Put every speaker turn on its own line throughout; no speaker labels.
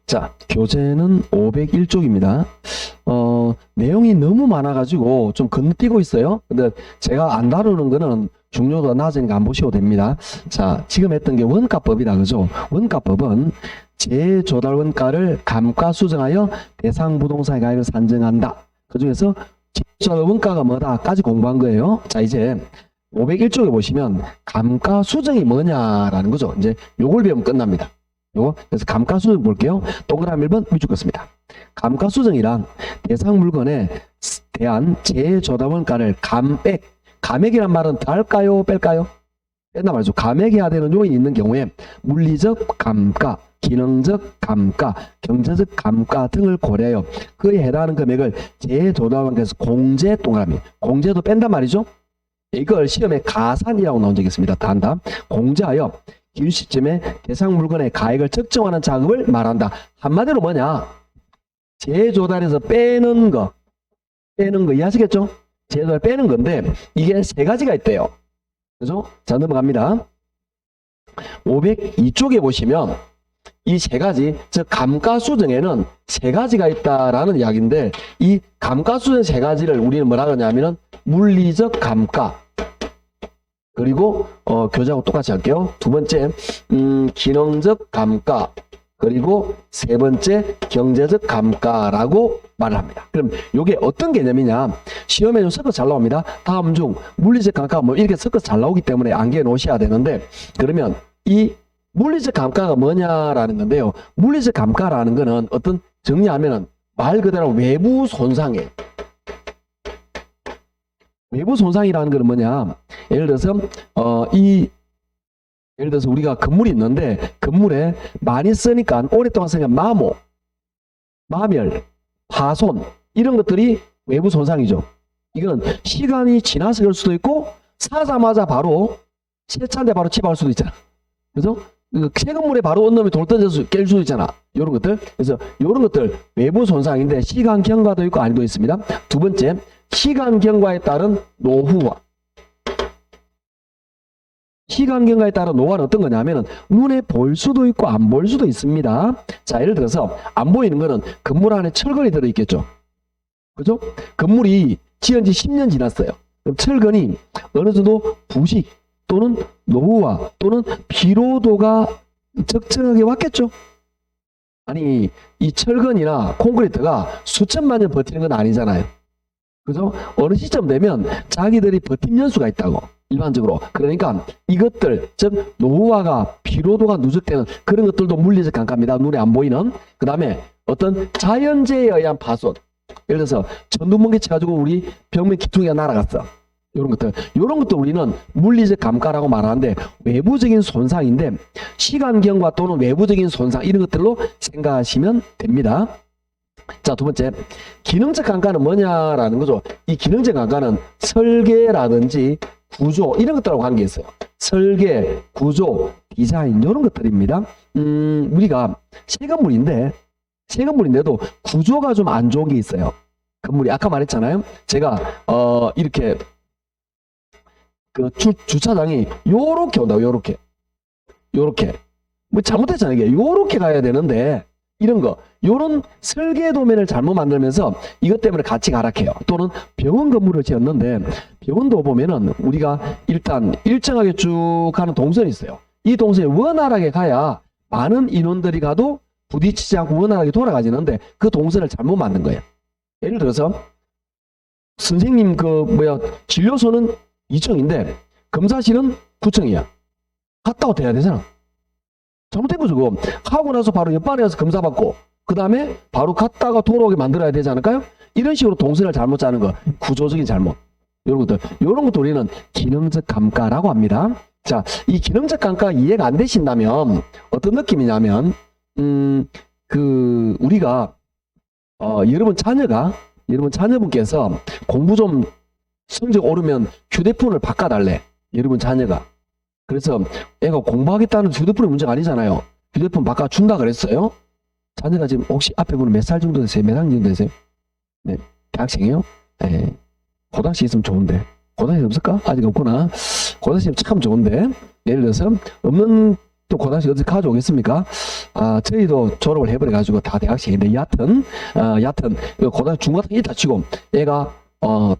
자, 교재는 501쪽입니다. 내용이 너무 많아가지고 좀 건너뛰고 있어요. 근데 제가 안 다루는 거는 중요도가 낮으니까 안 보셔도 됩니다. 자, 지금 했던 게 원가법이다. 그죠? 원가법은 재조달 원가를 감가수정하여 대상 부동산의 가액을 산정한다. 그 중에서 재조달 원가가 뭐다까지 공부한 거예요. 자, 이제 501쪽에 보시면 감가수정이 뭐냐라는 거죠. 이제 요걸 배우면 끝납니다. 그래서 감가수정 볼게요. 동그라미 1번 위축 긋습니다. 감가수정이란 대상 물건에 대한 재조달 원가를 감액이란 말은 더할까요? 뺄까요? 뺀단 말이죠. 감액해야 되는 요인이 있는 경우에 물리적 감가, 기능적 감가, 경제적 감가 등을 고려하여 그에 해당하는 금액을 재조달 원가에서 공제 동그라미. 공제도 뺀단 말이죠. 이걸 시험에 가산이라고 나온 적이 있습니다. 다 한다. 공제하여 기준 시점에 대상 물건의 가액을 측정하는 작업을 말한다. 한마디로 뭐냐? 재조달에서 빼는 거 이해하시겠죠? 재조달 빼는 건데 이게 세 가지가 있대요. 그죠? 자, 넘어갑니다. 502쪽에 보시면 이 세 가지, 즉 감가수정에는 세 가지가 있다라는 이야기인데 이 감가수정 세 가지를 우리는 뭐라 그러냐면은 물리적 감가, 그리고 교재하고 똑같이 할게요. 두 번째 기능적 감가, 그리고 세 번째 경제적 감가라고 말을 합니다. 그럼 이게 어떤 개념이냐? 시험에 좀 섞어서 잘 나옵니다. 다음 중 물리적 감가가 뭐 이렇게 섞어서 잘 나오기 때문에 암기해 놓으셔야 되는데, 그러면 이 물리적 감가가 뭐냐라는 건데요. 물리적 감가라는 거는 어떤 정리하면은 말 그대로 외부 손상이에요. 외부 손상이라는 것은 뭐냐? 예를 들어서 예를 들어서 우리가 건물이 있는데 건물에 많이 쓰니까 오랫동안 쓰니까 마모, 마멸, 파손 이런 것들이 외부 손상이죠. 이건 시간이 지나서 그럴 수도 있고 사자마자 바로 세차인데 바로 치박할 수도 있잖아. 그래서 새 건물에 바로 온 놈이 돌 던져서 깰 수도 있잖아. 이런 것들. 그래서 이런 것들 외부 손상인데 시간 경과도 있고 아니도 있습니다. 두 번째, 시간 경과에 따른 노후화. 시간 경과에 따른 노후화는 어떤 거냐면은 눈에 보일 수도 있고 안 보일 수도 있습니다. 자, 예를 들어서 안 보이는 거는 건물 안에 철근이 들어있겠죠. 그죠? 건물이 지은 지 10년 지났어요. 그럼 철근이 어느 정도 부식 또는 노후화 또는 피로도가 적정하게 왔겠죠. 아니, 이 철근이나 콘크리트가 수천만 년 버티는 건 아니잖아요. 그죠? 어느 시점 되면 자기들이 버팀 연수가 있다고. 일반적으로. 그러니까 이것들, 즉 노후화가 피로도가 누적되는 그런 것들도 물리적 감가입니다. 눈에 안 보이는. 그 다음에 어떤 자연재해에 의한 파손. 예를 들어서 전두멍게 쳐가지고 우리 벽면 기둥이가 날아갔어. 이런 것들 우리는 물리적 감가라고 말하는데 외부적인 손상인데 시간 경과 또는 외부적인 손상 이런 것들로 생각하시면 됩니다. 자, 두 번째, 기능적 감가는 뭐냐라는 거죠. 이 기능적 감가는 설계라든지 구조 이런 것들하고 관계 있어요. 설계, 구조, 디자인 이런 것들입니다. 우리가 새 건물인데도 구조가 좀 안 좋은 게 있어요. 건물이 아까 말했잖아요. 제가 이렇게 그 주차장이 요렇게 온다고. 요렇게 뭐 잘못했잖아요. 이게 요렇게 가야 되는데 이런 거, 요런 설계 도면을 잘못 만들면서 이것 때문에 같이 가락해요. 또는 병원 건물을 지었는데 병원도 보면은 우리가 일단 일정하게 쭉 가는 동선이 있어요. 이 동선이 원활하게 가야 많은 인원들이 가도 부딪히지 않고 원활하게 돌아가지는데 그 동선을 잘못 만든 거예요. 예를 들어서 선생님 진료소는 2층인데 검사실은 9층이야. 갔다고 돼야 되잖아. 잘못된 거죠. 그거. 하고 나서 바로 옆반에 가서 검사받고 그 다음에 바로 갔다가 돌아오게 만들어야 되지 않을까요? 이런 식으로 동선을 잘못 짜는 거. 구조적인 잘못. 이런 것도 우리는 기능적 감가라고 합니다. 자, 이 기능적 감가가 이해가 안 되신다면 어떤 느낌이냐면 우리가 여러분 자녀분께서 공부 좀 성적 오르면 휴대폰을 바꿔달래. 여러분 자녀가. 그래서 애가 공부하겠다는 휴대폰이 문제가 아니잖아요. 휴대폰 바꿔준다 그랬어요. 자녀가 지금 혹시 앞에 보면 몇 살 정도 되세요? 몇 학년 정도 되세요? 네, 대학생이에요? 네. 고등학생 있으면 좋은데. 고등학생 없을까? 아직 없구나. 고등학생 참 좋은데. 예를 들어서 없는 또 고등학생 어디 가져오겠습니까? 저희도 졸업을 해버려가지고 다 대학생인데, 여하튼 고등학교 중고등학교 이다 치고, 얘가,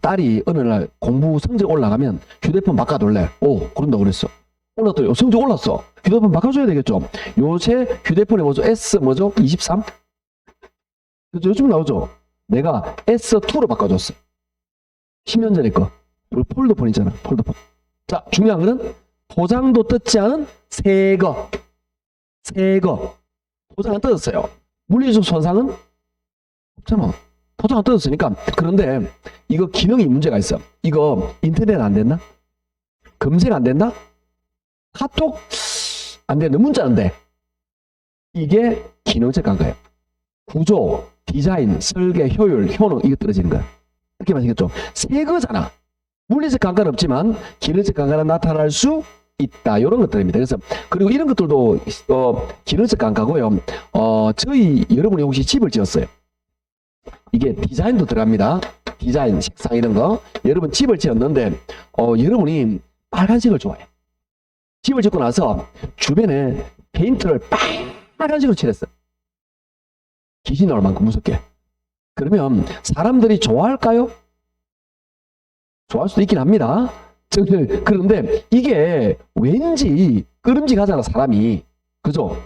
딸이 어느 날 공부 성적 올라가면 휴대폰 바꿔둘래. 오, 그런다 그랬어. 올랐더니 성적 올랐어. 휴대폰 바꿔줘야 되겠죠. 요새 휴대폰에 뭐죠? S 뭐죠? 23? 그죠? 요즘 나오죠? 내가 S2로 바꿔줬어. 10년 전에 거. 우리 폴더폰 있잖아. 폴더폰. 자, 중요한 거는 도장도 뜯지 않은 새 거. 도장 안 뜯었어요. 물리적 손상은 없잖아. 도장 안 뜯었으니까. 그런데 이거 기능이 문제가 있어. 이거 인터넷 안 됐나? 검색 안 됐나? 카톡 안 되는데 문자는 돼. 이게 기능적 감가예요. 구조, 디자인, 설계, 효율, 효능 이거 떨어지는 거야. 그렇게 마시겠죠? 새 거잖아. 물리적 감가는 없지만 기능적 감가는 나타날 수 있다. 이런 것들입니다. 그래서 그리고 이런 것들도 기능적 감가고요. 저희 여러분이 혹시 집을 지었어요. 이게 디자인도 들어갑니다. 디자인, 색상 이런 거. 여러분 집을 지었는데 여러분이 빨간색을 좋아해. 집을 짓고 나서 주변에 페인트를 빨간색으로 칠했어. 귀신 나올 만큼 무섭게. 그러면 사람들이 좋아할까요? 좋아할 수도 있긴 합니다. 그런데 이게 왠지 끄름직하잖아, 사람이. 그죠?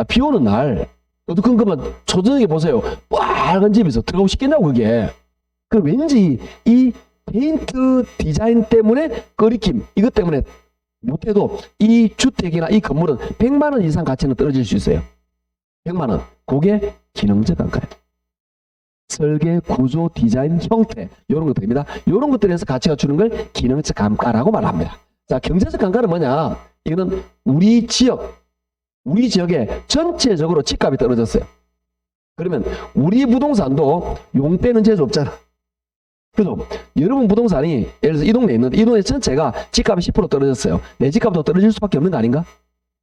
비 오는 날 어두컴 그만 초저녁에 보세요. 빨간 집에서 들어가고 싶겠냐고 그게. 그럼 왠지 이 페인트 디자인 때문에 꺼리낌, 이것 때문에 못해도 이 주택이나 이 건물은 100만 원 이상 가치는 떨어질 수 있어요. 100만 원. 그게 기능적 감가예요. 설계, 구조, 디자인, 형태 이런 것들입니다. 이런 것들에서 가치가 주는 걸 기능적 감가라고 말합니다. 자, 경제적 감가는 뭐냐? 이거는 우리 지역에 전체적으로 집값이 떨어졌어요. 그러면 우리 부동산도 용 빼는 재주 없잖아. 그죠? 여러분 부동산이 예를 들어서 이 동네에 있는데 이 동네 전체가 집값이 10% 떨어졌어요. 내 집값도 떨어질 수밖에 없는 거 아닌가?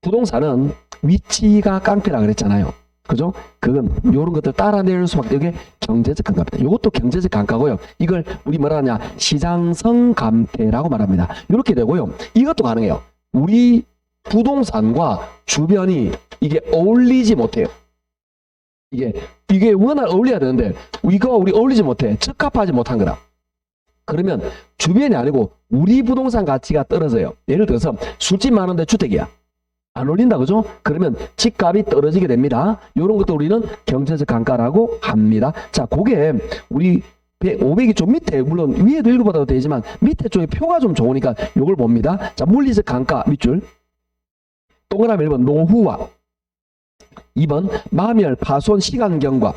부동산은 위치가 깡패라 그랬잖아요. 그죠? 그건 요런 것들 따라낼 수밖에. 이게 경제적 감가입니다. 이것도 경제적 감가고요. 이걸 우리 뭐라 하냐? 시장성 감태라고 말합니다. 이렇게 되고요. 이것도 가능해요. 우리 부동산과 주변이 이게 어울리지 못해요. 이게 워낙 어울려야 되는데 이거 우리 어울리지 못해. 적합하지 못한 거라. 그러면 주변이 아니고 우리 부동산 가치가 떨어져요. 예를 들어서 술집 많은데 주택이야. 안 어울린다, 그죠? 그러면 집값이 떨어지게 됩니다. 이런 것도 우리는 경제적 감가라고 합니다. 자, 그게 우리 500이 좀 밑에, 물론 위에도 읽어봐도 되지만 밑에 쪽에 표가 좀 좋으니까 이걸 봅니다. 자, 물리적 감가 밑줄. 동그라미 1번 노후화, 2번 마멸, 파손, 시간 경과,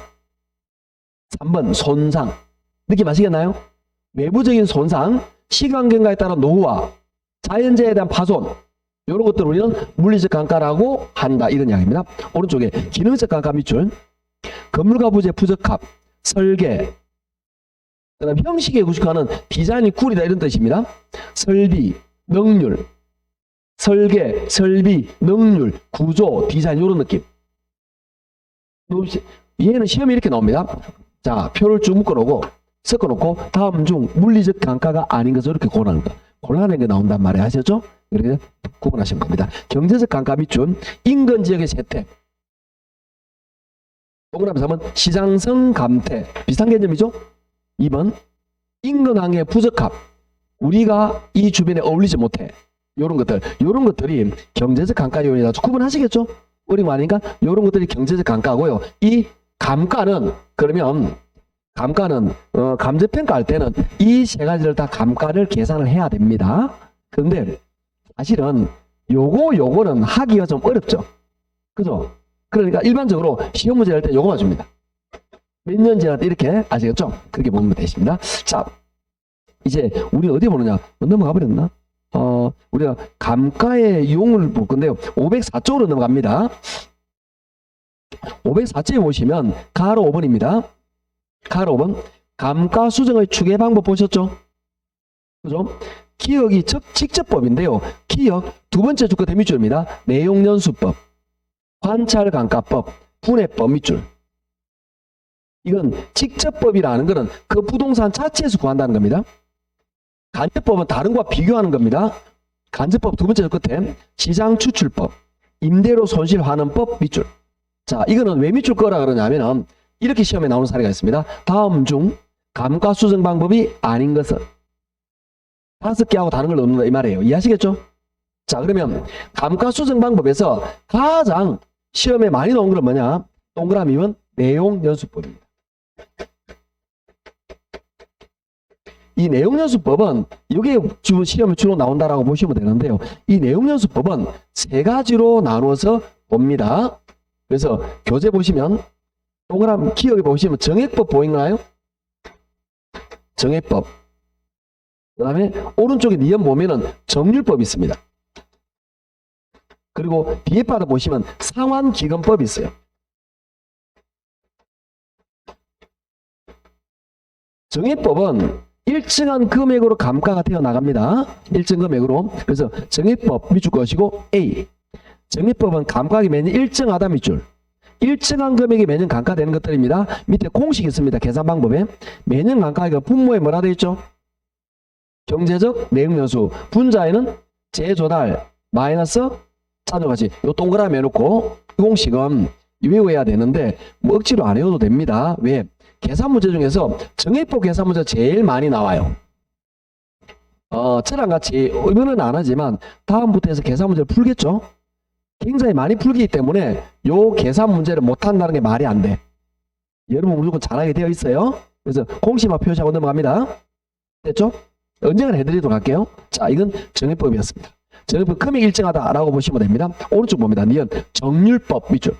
3번 손상. 느낌 아시겠나요? 외부적인 손상, 시간 경과에 따른 노후화, 자연재해에 대한 파손, 이런 것들을 우리는 물리적 감가라고 한다. 이런 이야기입니다. 오른쪽에 기능적 감가 밑줄. 건물과 부재 부적합, 설계, 그다음 형식에 구축하는 디자인이 쿨이다 이런 뜻입니다. 설비, 능률, 설계, 설비, 능률, 구조, 디자인 이런 느낌. 얘는 시험이 이렇게 나옵니다. 자, 표를 쭉 묶어놓고 섞어놓고 다음 중 물리적 감가가 아닌 것을 이렇게 고르는 거. 곤란한 게 나온단 말이에요. 아셨죠? 이렇게 구분하시면 됩니다. 경제적 감가 밑줄, 인근 지역의 세태. 동그라미 3번 시장성 감태. 비슷한 개념이죠? 2번 인근항의 부적합. 우리가 이 주변에 어울리지 못해. 이런 것들이 경제적 감가 요인이다. 구분하시겠죠? 어려운 거 아니니까 이런 것들이 경제적 감가고요. 이 감가는 그러면 감정평가 할 때는 이 세 가지를 다 감가를 계산을 해야 됩니다. 그런데 사실은 요거는 하기가 좀 어렵죠. 그죠? 그러니까 일반적으로 시험 문제 할 때 요거만 줍니다. 몇 년 지났다 이렇게 아시겠죠? 그렇게 보면 되십니다. 자, 이제 우리 어디 보느냐? 넘어가 버렸나? 우리가 감가의 용을 볼 건데요. 504쪽으로 넘어갑니다. 504쪽에 보시면 가로 5번입니다. 가로 5번. 감가 수정의 추계 방법 보셨죠? 그죠? 기억이 직접법인데요. 기억 두 번째 주가 대밑줄입니다. 내용연수법, 관찰감가법, 분해법 밑줄. 이건 직접법이라는 것은 그 부동산 자체에서 구한다는 겁니다. 간접법은 다른 것과 비교하는 겁니다. 간접법 두 번째 끝에 시장 추출법, 임대료 손실 환원법 밑줄. 자, 이거는 왜 밑줄 거라 그러냐면은 이렇게 시험에 나오는 사례가 있습니다. 다음 중 감가수정 방법이 아닌 것은 5개 하고 다른 걸 넣는다 이 말이에요. 이해하시겠죠? 자, 그러면 감가수정 방법에서 가장 시험에 많이 나온 건 뭐냐? 동그라미면 내용연수법입니다. 이 내용연수법은 이게 주로 시험에 주로 나온다라고 보시면 되는데요. 이 내용연수법은 세 가지로 나누어서 봅니다. 그래서 교재 보시면 동그라미 기억에 보시면 정액법 보이나요? 정액법. 그 다음에 오른쪽에 니은 보면은 정률법이 있습니다. 그리고 뒤에 바로 보시면 상환기금법이 있어요. 정액법은 일정한 금액으로 감가가 되어 나갑니다. 일정 금액으로. 그래서 정액법 밑줄 것이고 A. 정액법은 감가액이 매년 일정하다 밑줄. 일정한 금액이 매년 감가되는 것들입니다. 밑에 공식이 있습니다. 계산 방법에. 매년 감가액은 분모에 뭐라 되어 있죠? 경제적 내용연수. 분자에는 재조달 마이너스 차조가치. 요 동그라미 해놓고 이 공식은 외워야 되는데 뭐 억지로 안 외워도 됩니다. 왜? 계산 문제 중에서 정액법 계산 문제가 제일 많이 나와요. 저랑 같이 이번은 안 하지만 다음부터 해서 계산 문제를 풀겠죠? 굉장히 많이 풀기 때문에 요 계산 문제를 못한다는 게 말이 안 돼. 여러분 무조건 잘하게 되어 있어요. 그래서 공식만 표시하고 넘어갑니다. 됐죠? 언젠가 해드리도록 할게요. 자, 이건 정액법이었습니다. 정액법 금액 일정하다라고 보시면 됩니다. 오른쪽 봅니다. 니은 정률법 밑줄.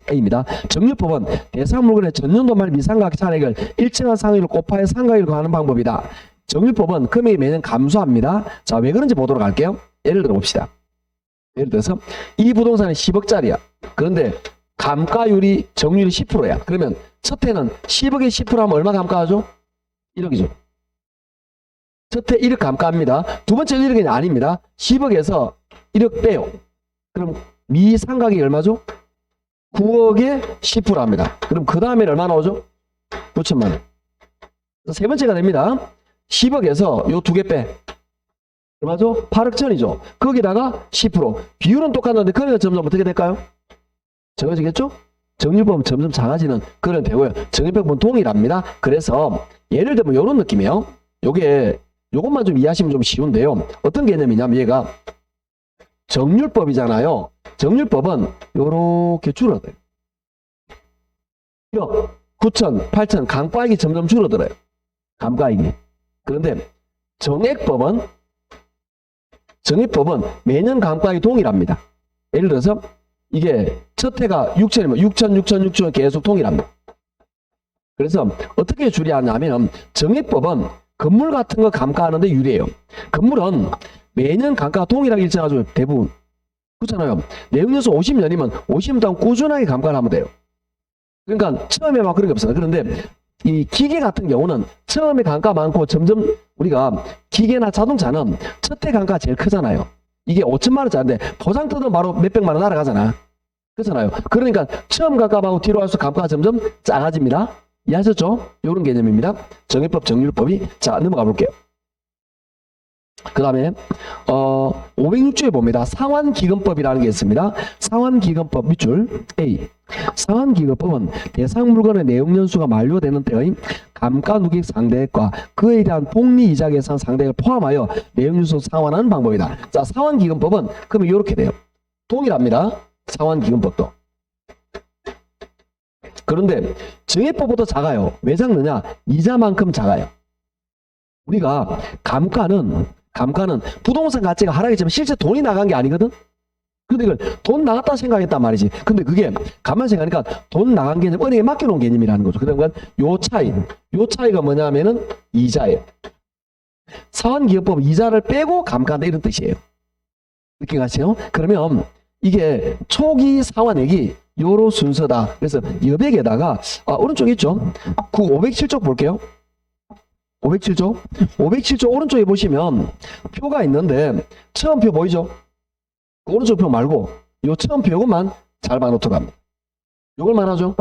A입니다. 정률법은 대상 물건의 전년도 말 미상가액 차액을 일정한 상위를 곱하여 상가액을 구하는 방법이다. 정률법은 금액이 매년 감소합니다. 자, 왜 그런지 보도록 할게요. 예를 들어 봅시다. 예를 들어서 이 부동산이 10억짜리야. 그런데 감가율이 정률이 10%야. 그러면 첫 해는 10억에 10% 하면 얼마 감가하죠? 1억이죠. 첫 해 1억 감가합니다. 두 번째 1억이 아닙니다. 10억에서 1억 빼요. 그럼 미상가액이 얼마죠? 9억에 10% 합니다. 그럼 그 다음에 얼마 나오죠? 9천만 원. 세 번째가 됩니다. 10억에서 요 두 개 빼. 얼마죠? 8억 천이죠. 거기다가 10%. 비율은 똑같은데 금액은 점점 어떻게 될까요? 적어지겠죠? 정률법은 점점 작아지는 그런 되고요. 정액법은 동일합니다. 그래서 예를 들면 이런 느낌이에요. 요것만 좀 이해하시면 좀 쉬운데요. 어떤 개념이냐면 얘가 정률법이잖아요. 정률법은 요렇게 줄어들어요. 1억, 9천, 8천 감가액이 점점 줄어들어요. 감가액이. 그런데 정액법은 매년 감가액이 동일합니다. 예를 들어서 이게 첫 해가 6천이면 6천, 6천, 6천 계속 동일합니다. 그래서 어떻게 줄이하냐면 정액법은 건물 같은 거 감가하는데 유리해요. 건물은 매년 감가가 동일하게 일정하죠. 대부분. 그렇잖아요. 내용연수 50년이면 50년 동안 꾸준하게 감가를 하면 돼요. 그러니까 처음에 막 그런 게 없어요. 그런데 이 기계 같은 경우는 처음에 감가 많고 점점 우리가 기계나 자동차는 첫 해 감가가 제일 크잖아요. 이게 5천만 원짜리인데 보상 뜯으면 바로 몇백만 원 날아가잖아. 그렇잖아요. 그러니까 처음 감가하고 뒤로 갈수록 감가가 점점 작아집니다. 이해하셨죠? 이런 개념입니다. 정액법, 정률법이. 자, 넘어가 볼게요. 그 다음에 506조에 봅니다. 상환기금법이라는 게 있습니다. 상환기금법 밑줄 A. 상환기금법은 대상 물건의 내용연수가 만료되는 때의 감가누객 상대액과 그에 대한 복리이자 계산 상대액을 포함하여 내용연수 상환하는 방법이다. 자, 상환기금법은 그러면 이렇게 돼요. 동일합니다. 상환기금법도. 그런데 정액법보다 작아요. 왜 작느냐? 이자만큼 작아요. 우리가 감가는 부동산 가치가 하락했지만 실제 돈이 나간 게 아니거든? 근데 이걸 돈 나갔다 생각했단 말이지. 근데 그게 가만 생각하니까 돈 나간 개념, 은행에 맡겨놓은 개념이라는 거죠. 그러니까 요 차이가 뭐냐면은 이자예요. 상환기금법은 이자를 빼고 감가한다 이런 뜻이에요. 느낌 가시죠? 그러면 이게 초기 상환액이 요로 순서다. 그래서 여백에다가 오른쪽에 있죠? 507쪽 볼게요. 507쪽 오른쪽에 보시면 표가 있는데 처음 표 보이죠? 오른쪽 표 말고 요 처음 표 요것만 잘 봐놓도록 합니다. 요걸만 하죠?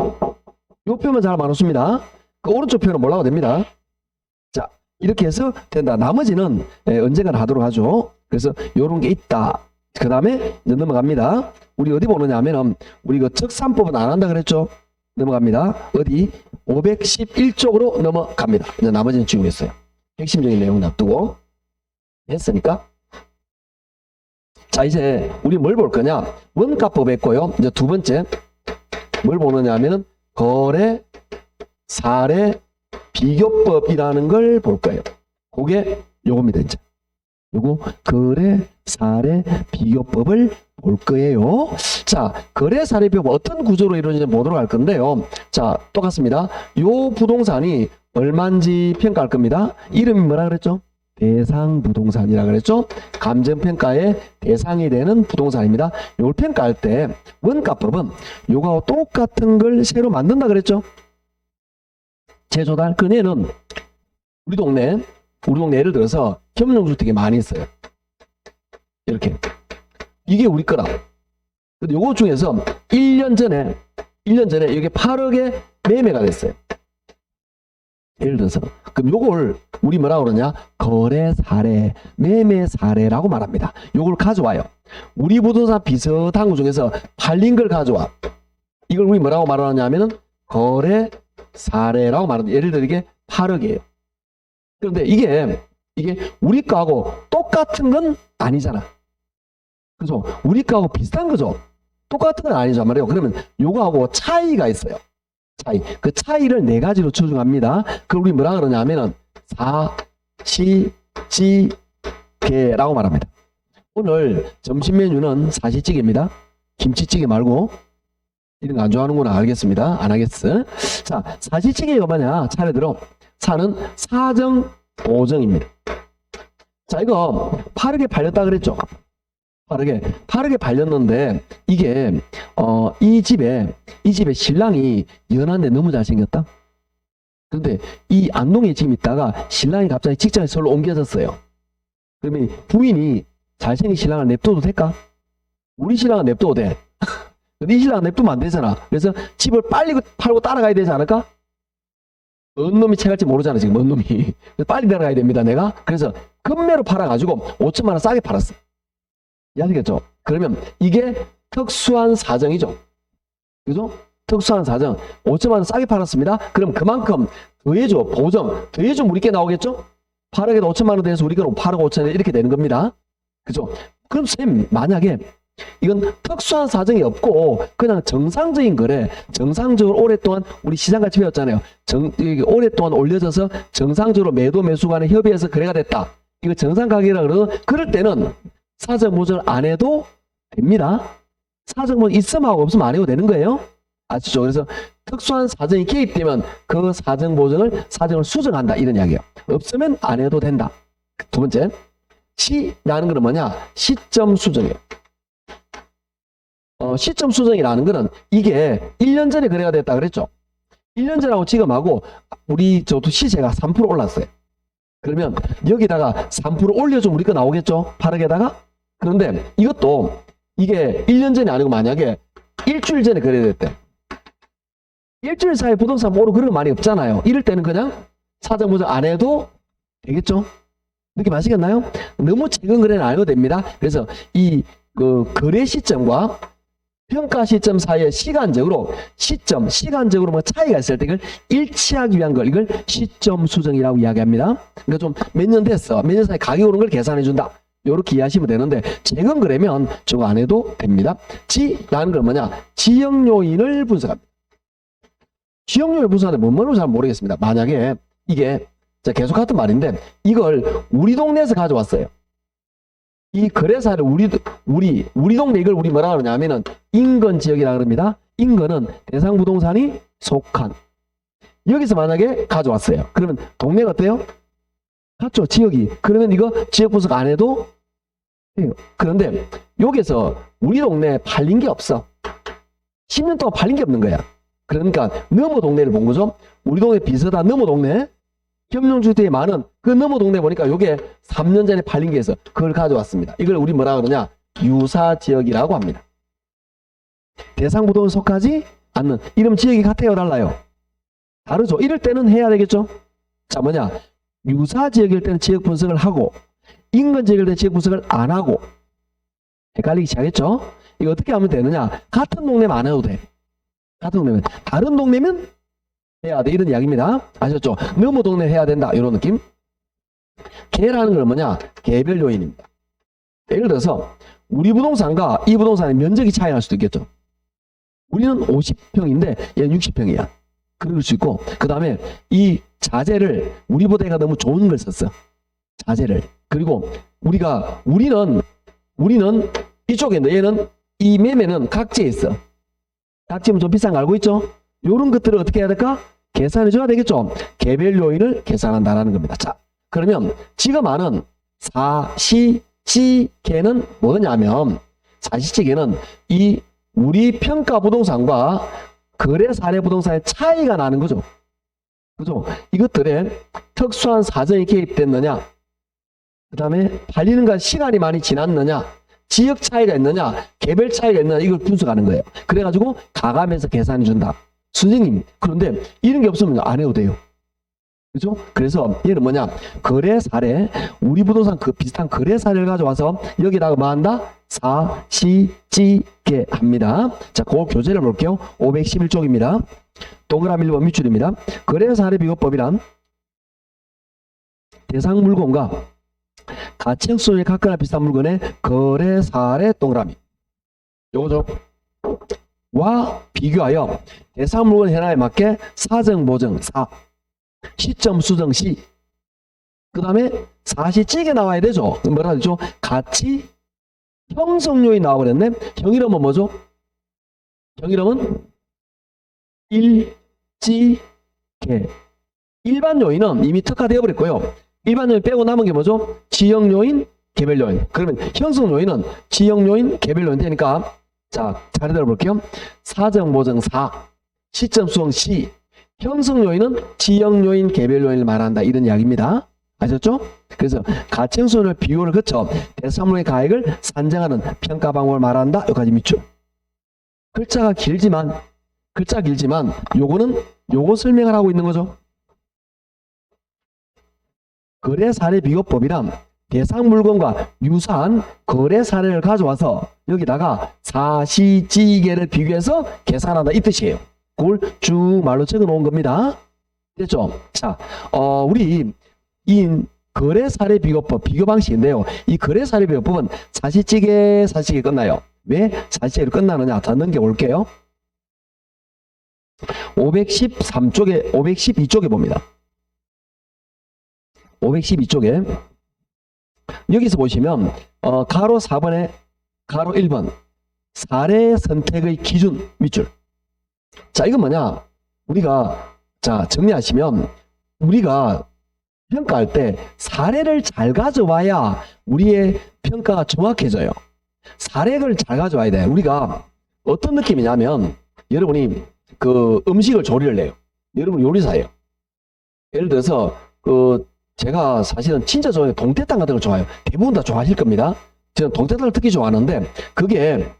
요 표만 잘 봐놓습니다. 그 오른쪽 표는 몰라도 됩니다. 자, 이렇게 해서 된다. 나머지는 언젠가는 하도록 하죠. 그래서 요런 게 있다. 그 다음에 넘어갑니다. 우리 어디 보느냐 하면은 우리 그 적산법은 안 한다 그랬죠? 넘어갑니다. 어디? 511쪽으로 넘어갑니다. 이제 나머지는 지우고 있어요. 핵심적인 내용 놔두고. 했으니까. 자, 이제 우리 뭘 볼 거냐? 원가법 했고요. 이제 두 번째 뭘 보느냐 하면은 거래, 사례, 비교법이라는 걸 볼 거예요. 그게 요겁니다, 이제. 요거 거래, 사례, 비교법을 볼 거예요. 자, 거래, 사례, 비교법 어떤 구조로 이루어지는지 보도록 할 건데요. 자, 똑같습니다. 요 부동산이 얼마인지 평가할 겁니다. 이름이 뭐라 그랬죠? 대상 부동산이라 그랬죠? 감정평가의 대상이 되는 부동산입니다. 요걸 평가할 때 원가법은 요거하고 똑같은 걸 새로 만든다 그랬죠? 제조달 그네는 우리 동네 예를 들어서 겸용주택이 많이 있어요. 이렇게 이게 우리 거라. 근데 요거 중에서 1년 전에 이게 8억에 매매가 됐어요. 예를 들어서 그럼 요걸 우리 뭐라고 그러냐? 거래 사례, 매매 사례라고 말합니다. 요걸 가져와요. 우리 부동산 비슷한 것 중에서 팔린 걸 가져와. 이걸 우리 뭐라고 말하느냐 하면은 거래 사례라고 말합니다. 예를 들어 이게 8억이에요. 그런데 이게 우리 거하고 똑같은 건 아니잖아. 그죠? 우리 거하고 비슷한 거죠. 똑같은 건 아니죠 말이에요. 그러면 요거하고 차이가 있어요. 차이. 그 차이를 네 가지로 추정합니다. 그걸 우리 뭐라 그러냐 하면은 사시찌개라고 말합니다. 오늘 점심 메뉴는 사시찌개입니다. 김치찌개 말고. 이런 거 안 좋아하는구나. 알겠습니다. 안 하겠어. 자, 사시찌개가 뭐냐? 차례대로 사는 사정 보정입니다. 자, 이거 8억에 팔렸다 그랬죠? 8억에 팔렸는데 이게 이 집에 신랑이 연한데 너무 잘생겼다. 근데 이 안동에 지금 있다가 신랑이 갑자기 직장에 서울로 옮겨졌어요. 그러면 부인이 잘생긴 신랑을 냅둬도 될까? 우리 신랑은 냅둬도 돼. 근데 이 신랑은 냅두면 안 되잖아. 그래서 집을 빨리 팔고 따라가야 되지 않을까? 어느 놈이 채갈지 모르잖아 지금 어느 놈이. 빨리 따라가야 됩니다 내가. 그래서 급매로 팔아가지고 5천만 원 싸게 팔았어. 이해하시겠죠? 그러면 이게 특수한 사정이죠. 그죠? 특수한 사정. 5천만 원 싸게 팔았습니다. 그럼 그만큼 더해줘. 보정. 더해주면 우리 게 나오겠죠? 8억에도 5천만 원 대해서 우리 건 8억 5천에 이렇게 되는 겁니다. 그죠? 그럼 쌤 만약에 이건 특수한 사정이 없고 그냥 정상적인 거래. 정상적으로 오랫동안 우리 시장같이 배웠잖아요. 오랫동안 올려져서 정상적으로 매도 매수 간에 협의해서 거래가 됐다. 이거 정상 가격이라 그러면 그럴 때는 사정 보정을 안 해도 됩니다. 사정 보정 있으면 하고 없으면 안 해도 되는 거예요. 아시죠? 그래서 특수한 사정이 개입되면 그 사정을 수정한다 이런 이야기예요. 없으면 안 해도 된다. 두 번째, 시라는 거는 뭐냐? 시점 수정이에요. 시점 수정이라는 거는 이게 1년 전에 거래가 됐다 그랬죠? 1년 전하고 지금하고 우리 저도 시세가 3% 올랐어요. 그러면 여기다가 3% 올려주면 우리 거 나오겠죠? 8억에다가? 그런데 이것도 이게 1년 전이 아니고 만약에 일주일 전에 거래됐대. 일주일 사이에 부동산 오르고 그런 거 많이 없잖아요. 이럴 때는 그냥 사정 보정 안 해도 되겠죠? 느낌 아시겠나요? 너무 최근 거래는 안 해도 됩니다. 그래서 이 거래 시점과 평가 시점 사이에 시간적으로 뭐 차이가 있을 때 이걸 일치하기 위한 걸 이걸 시점 수정이라고 이야기합니다. 그러니까 좀 몇 년 됐어. 몇 년 사이에 가격이 오른 걸 계산해 준다. 이렇게 이해하시면 되는데 최근 거래면 저거 안 해도 됩니다. 지라는 건 뭐냐? 지역 요인을 분석합니다. 지역 요인을 분석하는데 뭔 말인지 잘 모르겠습니다. 만약에 이게 계속 같은 말인데 이걸 우리 동네에서 가져왔어요. 이 거래사를 우리 동네 이걸 우리 뭐라 그러냐 하면은 인근 지역이라 그럽니다. 인근은 대상 부동산이 속한 여기서 만약에 가져왔어요. 그러면 동네가 어때요? 같죠? 지역이. 그러면 이거 지역 분석 안 해도 돼요. 그런데 여기서 우리 동네에 팔린 게 없어. 10년 동안 팔린 게 없는 거야. 그러니까 너머 동네를 본 거죠. 우리 동네 비슷한 너머 동네 겸용주택이 많은 그 너머 동네 보니까 요게 3년 전에 팔린 게 있어. 그걸 가져왔습니다. 이걸 우리 뭐라 그러냐? 유사지역이라고 합니다. 대상 부동산에 속하지 않는 이름 지역이 같아요, 달라요? 다르죠. 이럴 때는 해야 되겠죠. 자, 뭐냐? 유사지역일 때는 지역 분석을 하고 인근 지역일 때는 지역 분석을 안 하고 헷갈리기 시작했죠? 이거 어떻게 하면 되느냐? 같은 동네면 안 해도 돼. 같은 동네면. 다른 동네면 해야 돼. 이런 이야기입니다. 아셨죠? 너무 동네 해야 된다. 이런 느낌. 개라는 건 뭐냐? 개별 요인입니다. 예를 들어서 우리 부동산과 이 부동산의 면적이 차이 날 수도 있겠죠. 우리는 50평인데 얘는 60평이야. 그럴 수 있고, 그 다음에 이 자재를 우리보다 얘가 너무 좋은 걸 썼어. 자재를. 그리고 우리는 이쪽에 있는데 얘는 이 매매는 각지에 있어. 각지면 좀 비싼 거 알고 있죠? 요런 것들을 어떻게 해야 될까? 계산해 줘야 되겠죠? 개별 요인을 계산한다라는 겁니다. 자, 그러면 지금 아는 사시지계는 뭐냐면, 사시지계는 이 우리 평가 부동산과 거래 사례 부동산의 차이가 나는 거죠. 그죠? 이것들에 특수한 사정이 개입됐느냐, 그 다음에 팔리는가 시간이 많이 지났느냐, 지역 차이가 있느냐, 개별 차이가 있느냐, 이걸 분석하는 거예요. 그래가지고 가감해서 계산해 준다. 선생님, 그런데 이런 게 없으면 안 해도 돼요. 그죠? 그래서 얘는 뭐냐? 거래 사례, 우리 부동산 그 비슷한 거래 사례를 가져와서 여기다가 뭐 한다? 사시지계 합니다. 자, 그 교재를 볼게요. 511쪽입니다. 동그라미 1번 밑줄입니다. 거래 사례 비교법이란 대상 물건과 가치 형성이 같거나 비슷한 물건의 거래 사례 동그라미. 요거죠. 와 비교하여 대상 물건 현황에 맞게 사정 보정 사, 시점 수정 시, 그 다음에 사시찌개 나와야 되죠. 뭐라 하죠? 가치 형성료이 나와버렸네. 형 이름은 뭐죠? 형 이름은 일지계. 일반 요인은 이미 특화되어 버렸고요. 일반 요인 빼고 남은 게 뭐죠? 지역 요인, 개별 요인. 그러면 형성 요인은 지역 요인, 개별 요인 되니까, 자, 잘 들어볼게요. 사정 보정 사, 시점 수정 시, 형성 요인은 지역 요인, 개별 요인을 말한다. 이런 이야기입니다. 아셨죠? 그래서 가치 형성을 비율을 거쳐 대상물의 가액을 산정하는 평가 방법을 말한다. 여기까지 밑줄. 글자 길지만 요거 설명을 하고 있는 거죠. 거래 사례 비교법이란 대상 물건과 유사한 거래 사례를 가져와서 여기다가 사시지계를 비교해서 계산한다. 이 뜻이에요. 그걸 쭉 말로 적어 놓은 겁니다. 됐죠? 자, 우리 이 거래 사례 비교법 비교 방식인데요. 이 거래 사례 비교법은 사시지계 끝나요. 왜 사시지계로 끝나느냐? 더 넘겨볼게요. 512쪽에 봅니다. 512쪽에 여기서 보시면 가로 4번에 가로 1번 사례 선택의 기준 밑줄. 자, 이건 뭐냐? 우리가 자 정리하시면 우리가 평가할 때 사례를 잘 가져와야 우리의 평가가 정확해져요. 사례를 잘 가져와야 돼. 우리가 어떤 느낌이냐면 여러분이 그 음식을 조리를 해요. 여러분 요리사예요. 예를 들어서 제가 사실은 진짜 좋아해요. 동태탕 같은 걸 좋아해요. 대부분 다 좋아하실 겁니다. 저는 동태탕을 특히 좋아하는데 그게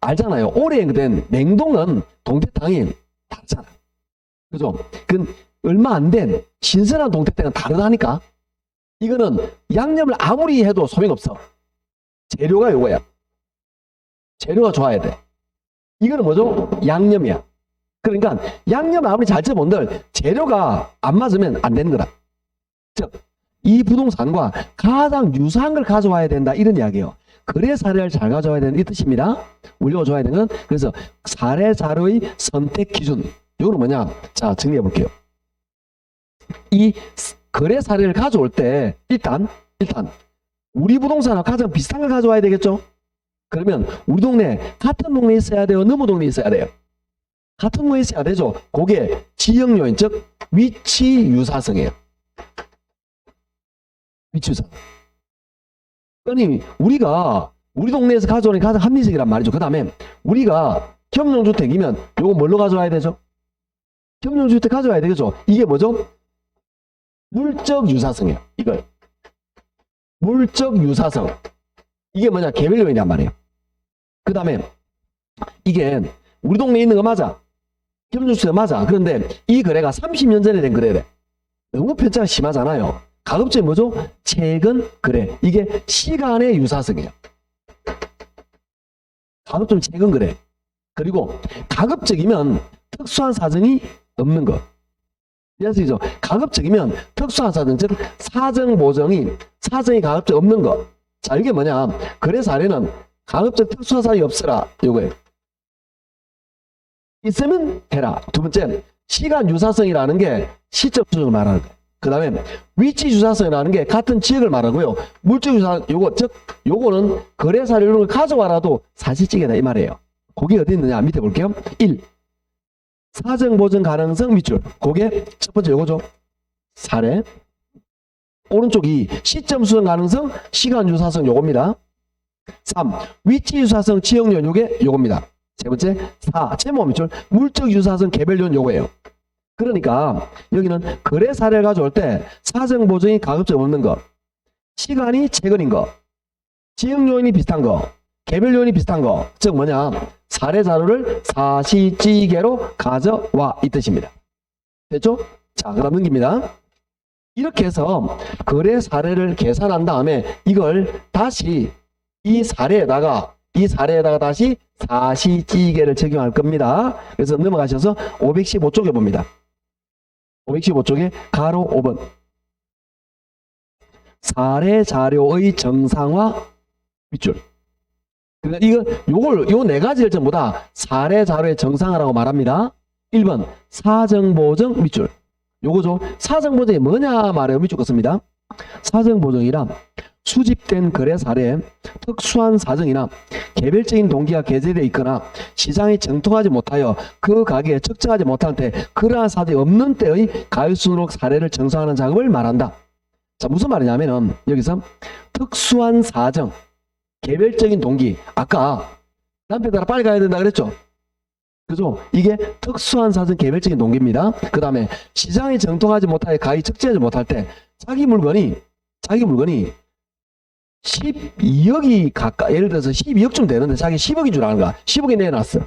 알잖아요. 오래된 냉동은 동태탕이 다르잖아. 그죠? 그 얼마 안 된 신선한 동태탕은 다르다니까. 이거는 양념을 아무리 해도 소용없어. 재료가 요거야. 재료가 좋아야 돼. 이거는 뭐죠? 양념이야. 그러니까 양념을 아무리 잘 쳐본들 재료가 안 맞으면 안 되는 거라. 즉, 이 부동산과 가장 유사한 걸 가져와야 된다. 이런 이야기예요. 거래 사례를 잘 가져와야 되는 이 뜻입니다. 올려줘야 되는 건 그래서 사례 자료의 선택 기준. 이거는 뭐냐? 자, 정리해 볼게요. 이 거래 사례를 가져올 때 일단 우리 부동산과 가장 비슷한 걸 가져와야 되겠죠? 그러면 우리 동네 같은 동네에 있어야 돼요? 너무 동네에 있어야 돼요? 같은 동네에 있어야 되죠. 그게 지역 요인, 즉 위치 유사성이에요. 위치 유사성. 아니 우리가 우리 동네에서 가져오는 게 가장 합리적이란 말이죠. 그 다음에 우리가 겸용주택이면 요거 뭘로 가져와야 되죠? 겸용주택 가져와야 되겠죠. 이게 뭐죠? 물적 유사성이에요. 이걸 물적 유사성. 이게 뭐냐? 개별 요인이란 말이에요. 그 다음에 이게 우리 동네에 있는 거 맞아. 겸용주택 맞아. 그런데 이 거래가 30년 전에 된 거래래. 너무 편차가 심하잖아요. 가급적이 뭐죠? 최근 거래. 이게 시간의 유사성이에요. 가급적 최근 거래. 그리고 가급적이면 특수한 사정이 없는 것. 이해하시죠? 가급적이면 특수한 사정, 즉 사정이 가급적 없는 것. 자, 이게 뭐냐? 거래 사례는 가급적 특수한 사정이 없어라. 요거예요. 있으면 해라. 두 번째, 시간 유사성이라는 게 시점 수정을 말하는 거예요. 그 다음에 위치 유사성이라는 게 같은 지역을 말하고요. 물적 유사, 요거는 거래 사례를 가져와라도 사실적이다 이 말이에요. 그게 어디 있느냐? 밑에 볼게요. 1. 사정 보정 가능성 밑줄. 그게 첫 번째 요거죠. 사례. 오른쪽 2. 시점 수정 가능성, 시간 유사성 요겁니다. 3. 위치 유사성, 지역요인 요게 요겁니다. 세 번째 4. 채무 밑줄. 물적 유사성, 개별요인 요거예요. 그러니까 여기는 거래 사례를 가져올 때 사정 보정이 가급적 없는 것, 시간이 최근인 것, 지역 요인이 비슷한 것, 개별 요인이 비슷한 것, 즉 뭐냐? 사례 자료를 사시지게로 가져와 이 뜻입니다. 됐죠? 자, 그다음 넘깁니다. 이렇게 해서 거래 사례를 계산한 다음에 이걸 다시 이 사례에다가 다시 사시지게를 적용할 겁니다. 그래서 넘어가셔서 515쪽에 봅니다. 515쪽에 가로 5번. 사례 자료의 정상화 밑줄. 그러니까 요 네 가지를 전부 다 사례 자료의 정상화라고 말합니다. 1번 사정보정 밑줄. 요거죠. 사정보정이 뭐냐 말해요. 밑줄 긋습니다. 사정보정이란 수집된 거래 사례에 특수한 사정이나 개별적인 동기가 게재되어 있거나 시장이 정통하지 못하여 그 가격에 측정하지 못할 때 그러한 사정이 없는 때의 가율순으로 사례를 정상화하는 작업을 말한다. 자, 무슨 말이냐면은 여기서 특수한 사정, 개별적인 동기, 아까 남편 따라 빨리 가야 된다 그랬죠? 그죠? 이게 특수한 사정, 개별적인 동기입니다. 그 다음에 시장이 정통하지 못하여 가격이 측정하지 못할 때 자기 물건이 12억이 가까이, 예를 들어서 12억쯤 되는데 자기 10억인 줄 아는 거야. 10억이 내놨어.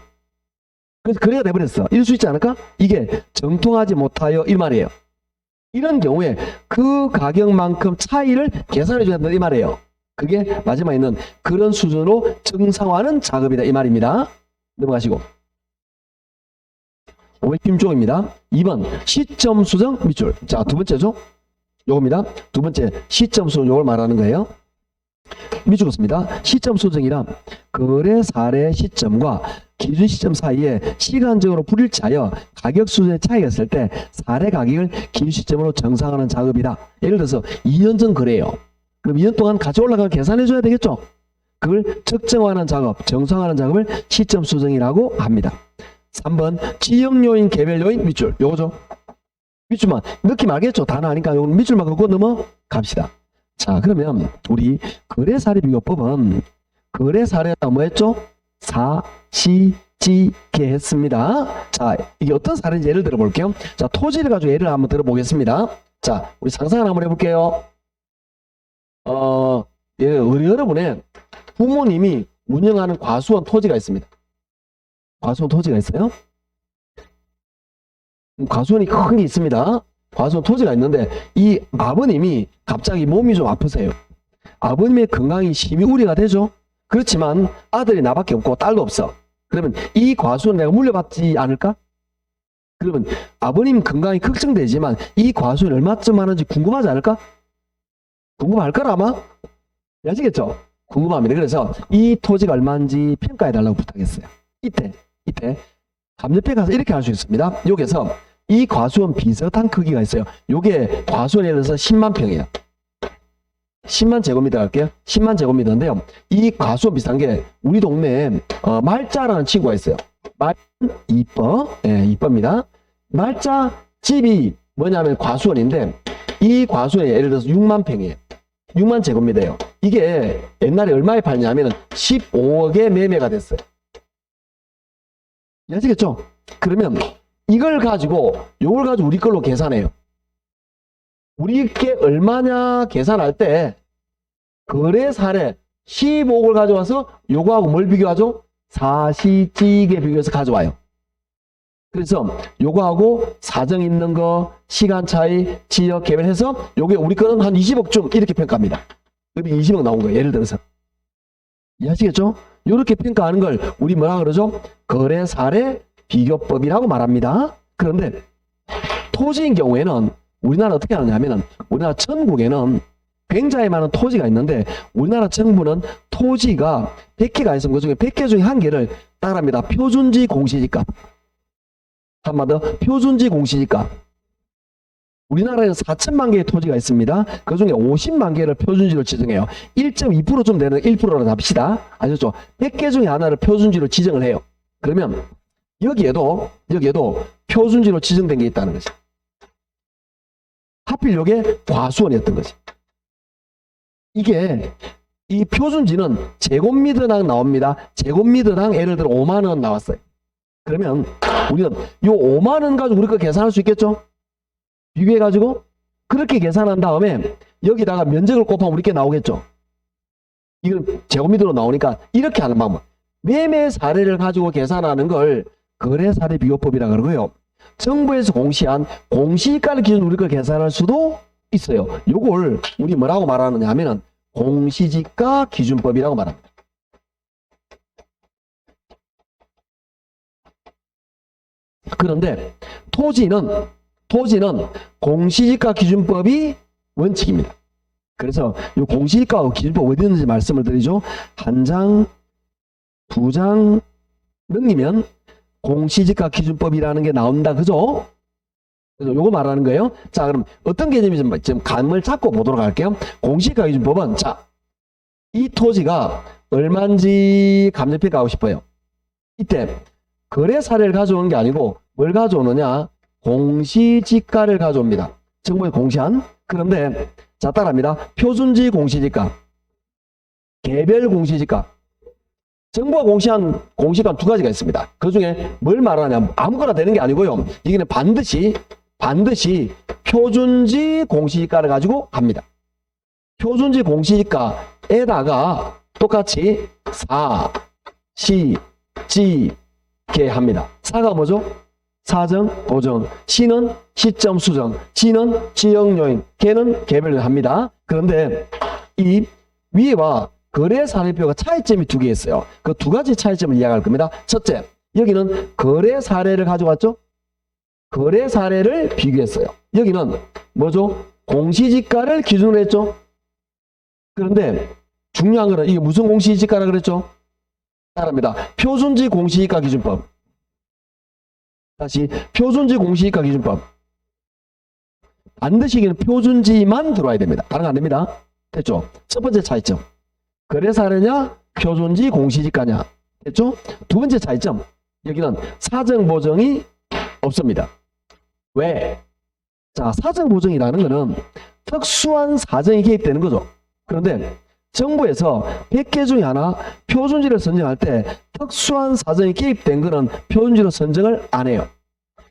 그래서 거래가 돼버렸어. 이럴 수 있지 않을까? 이게 정통하지 못하여 이 말이에요. 이런 경우에 그 가격만큼 차이를 계산해 줘야 된다 이 말이에요. 그게 마지막에 있는 그런 수준으로 정상화하는 작업이다 이 말입니다. 넘어가시고 516쪽입니다. 2번 시점 수정 밑줄. 자, 두 번째죠. 요겁니다. 두 번째 시점 수정 요걸 말하는 거예요. 밑줄 긋습니다. 시점 수정이란 거래 사례 시점과 기준 시점 사이에 시간적으로 불일치하여 가격 수준의 차이가 있을 때 사례 가격을 기준 시점으로 정상화하는 작업이다. 예를 들어서 2년 전 거래예요. 그럼 2년 동안 같이 올라가면 계산해 줘야 되겠죠. 그걸 측정하는 작업, 정상화하는 작업을 시점 수정이라고 합니다. 3번 지역 요인, 개별 요인 밑줄. 요거죠. 밑줄만 느낌 알겠죠? 단어 아니까 요건 밑줄만 긋고 넘어갑시다. 자, 그러면 우리 거래 사례 비교법은 거래 사례가 뭐 했죠? 사시지게 했습니다. 자, 이게 어떤 사례인지 예를 들어 볼게요. 자, 토지를 가지고 예를 한번 들어보겠습니다. 자, 우리 상상을 한번 해볼게요. 우리 여러분의 부모님이 운영하는 과수원 토지가 있습니다. 과수원 토지가 있어요? 과수원이 큰 게 있습니다. 과수원 토지가 있는데 이 아버님이 갑자기 몸이 좀 아프세요. 아버님의 건강이 심히 우려가 되죠. 그렇지만 아들이 나밖에 없고 딸도 없어. 그러면 이 과수원 내가 물려받지 않을까? 그러면 아버님 건강이 걱정되지만 이 과수원 얼마쯤 하는지 궁금하지 않을까? 궁금할 거라 아마? 아시겠죠? 궁금합니다. 그래서 이 토지가 얼마인지 평가해 달라고 부탁했어요. 이때 감정평 가서 이렇게 할 수 있습니다. 여기서 이 과수원 비슷한 크기가 있어요. 요게 과수원 예를 들어서 10만 평이에요. 10만 제곱미터 할게요. 10만 제곱미터인데요. 이 과수원 비슷한 게 우리 동네에 말자라는 친구가 있어요. 말 이뻐. 예, 이뻐입니다. 말자 집이 뭐냐면 과수원인데 이 과수원이 예를 들어서 6만 평이에요. 6만 제곱미터예요. 이게 옛날에 얼마에 팔냐면 15억에 매매가 됐어요. 아시겠죠? 그러면 이걸 가지고 요걸 가지고 우리 걸로 계산해요. 우리께 얼마냐 계산할 때 거래 사례 15억을 가져와서 요거하고 뭘 비교하죠? 사시지게 비교해서 가져와요. 그래서 요거하고 사정 있는 거, 시간 차이, 지역 개별해서 요게 우리 거는 한 20억쯤 이렇게 평가합니다. 그럼 20억 나온 거예요. 예를 들어서. 이해하시겠죠? 이렇게 평가하는 걸 우리 뭐라 그러죠? 거래 사례 비교법이라고 말합니다. 그런데 토지인 경우에는 우리나라 어떻게 하느냐면은 우리나라 전국에는 굉장히 많은 토지가 있는데 우리나라 정부는 토지가 100개가 있으면 그중에 100개 중에 1개를 따라합니다. 표준지 공시지가. 한마디 표준지 공시지가. 우리나라에는 4천만 개의 토지가 있습니다. 그중에 50만 개를 표준지로 지정해요. 1.2%좀 되는 1%로 잡시다. 아셨죠? 100개 중에 하나를 표준지로 지정을 해요. 그러면 여기에도 표준지로 지정된 게 있다는 거지. 하필 이게 과수원이었던 거지. 이게 이 표준지는 제곱미터당 나옵니다. 제곱미터당 예를 들어 5만 원 나왔어요. 그러면 우리는 이 5만 원 가지고 우리가 계산할 수 있겠죠? 비교해 가지고 그렇게 계산한 다음에 여기다가 면적을 곱하면 우리께 나오겠죠? 이건 제곱미터로 나오니까 이렇게 하는 방법. 매매 사례를 가지고 계산하는 걸 거래 사례 비교법이라 그러고요. 정부에서 공시한 공시지가를 기준으로 우리가 계산할 수도 있어요. 요걸 우리 뭐라고 말하느냐 하면은 공시지가 기준법이라고 말합니다. 그런데 토지는 공시지가 기준법이 원칙입니다. 그래서 이 공시지가 기준법 어디 있는지 말씀을 드리죠. 한 장, 두 장 넘기면 공시지가 기준법이라는 게 나온다. 그죠? 그래서 요거 말하는 거예요. 자, 그럼 어떤 개념인지 좀 감을 잡고 보도록 할게요. 공시지가 기준법은 자, 이 토지가 얼마인지 감정평가하고 싶어요. 이때 거래 사례를 가져오는 게 아니고 뭘 가져오느냐? 공시지가를 가져옵니다. 정부에 공시한. 그런데 자, 따라합니다. 표준지 공시지가, 개별 공시지가. 정부가 공시한 공시가 두 가지가 있습니다. 그 중에 뭘 말하냐? 아무거나 되는 게 아니고요. 이게는 반드시 표준지 공시지가를 가지고 갑니다. 표준지 공시지가에다가 똑같이 사, 시, 지, 개 합니다. 사가 뭐죠? 사정, 보정, 시는 시점 수정, 지는 지역 요인, 개는 개별로 합니다. 그런데 이 위에와 거래 사례표가 차이점이 두 개 있어요. 그 두 가지 차이점을 이야기할 겁니다. 첫째, 여기는 거래 사례를 가져왔죠? 거래 사례를 비교했어요. 여기는 뭐죠? 공시지가를 기준으로 했죠? 그런데 중요한 거는 이게 무슨 공시지가라 그랬죠? 따라합니다. 표준지 공시지가 기준법. 다시 표준지 공시지가 기준법. 반드시 이기는 표준지만 들어와야 됩니다. 다른 거 안 됩니다. 됐죠? 첫 번째 차이점. 거래 사례냐 표준지 공시지가냐. 됐죠? 두 번째 차이점. 여기는 사정 보정이 없습니다. 왜? 자, 사정 보정이라는 거는 특수한 사정이 개입되는 거죠. 그런데 정부에서 100개 중에 하나 표준지를 선정할 때 특수한 사정이 개입된 거는 표준지로 선정을 안 해요.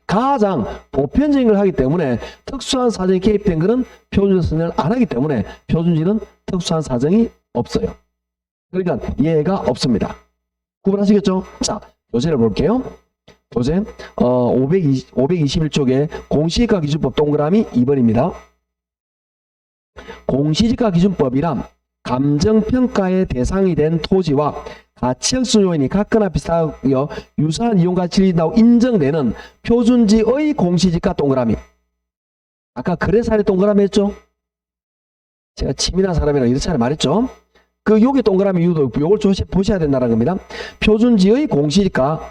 가장 보편적인 걸 하기 때문에 특수한 사정이 개입된 거는 표준지로 선정을 안 하기 때문에 표준지는 특수한 사정이 없어요. 그러니까 예가 없습니다. 구분하시겠죠? 자, 교재를 볼게요. 교재 521쪽에 공시지가 기준법 동그라미 2번입니다. 공시지가 기준법이란 감정평가의 대상이 된 토지와 가치형성 요인이 같거나 비슷하여 유사한 이용가치를 인다고 인정되는 표준지의 공시지가 동그라미. 아까 거래사례 동그라미 했죠? 제가 치밀한 사람이라 이렇게 말했죠? 여기 동그라미 이유도 요걸 보셔야 된다는 겁니다. 표준지의 공시지가,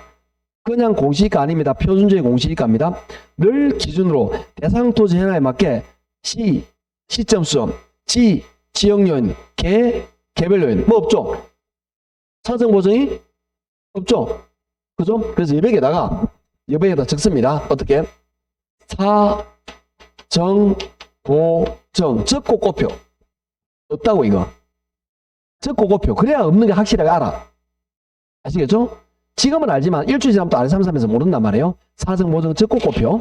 그냥 공시지가 아닙니다. 표준지의 공시지가입니다. 를 기준으로 대상 토지 현황에 맞게 시점 수점, 지역 요인, 개별 요인 뭐 없죠? 사정 보정이 없죠? 그죠? 그래서 여백에다가 적습니다. 어떻게? 사정 보정 적고 꼽혀. 없다고 이거. 적고 꼽혀. 그래야 없는 게 확실하게 알아. 아시겠죠? 지금은 알지만 일주일 지나면 또 R33에서 모른단 말이에요. 사정 보정 적고 꼽혀.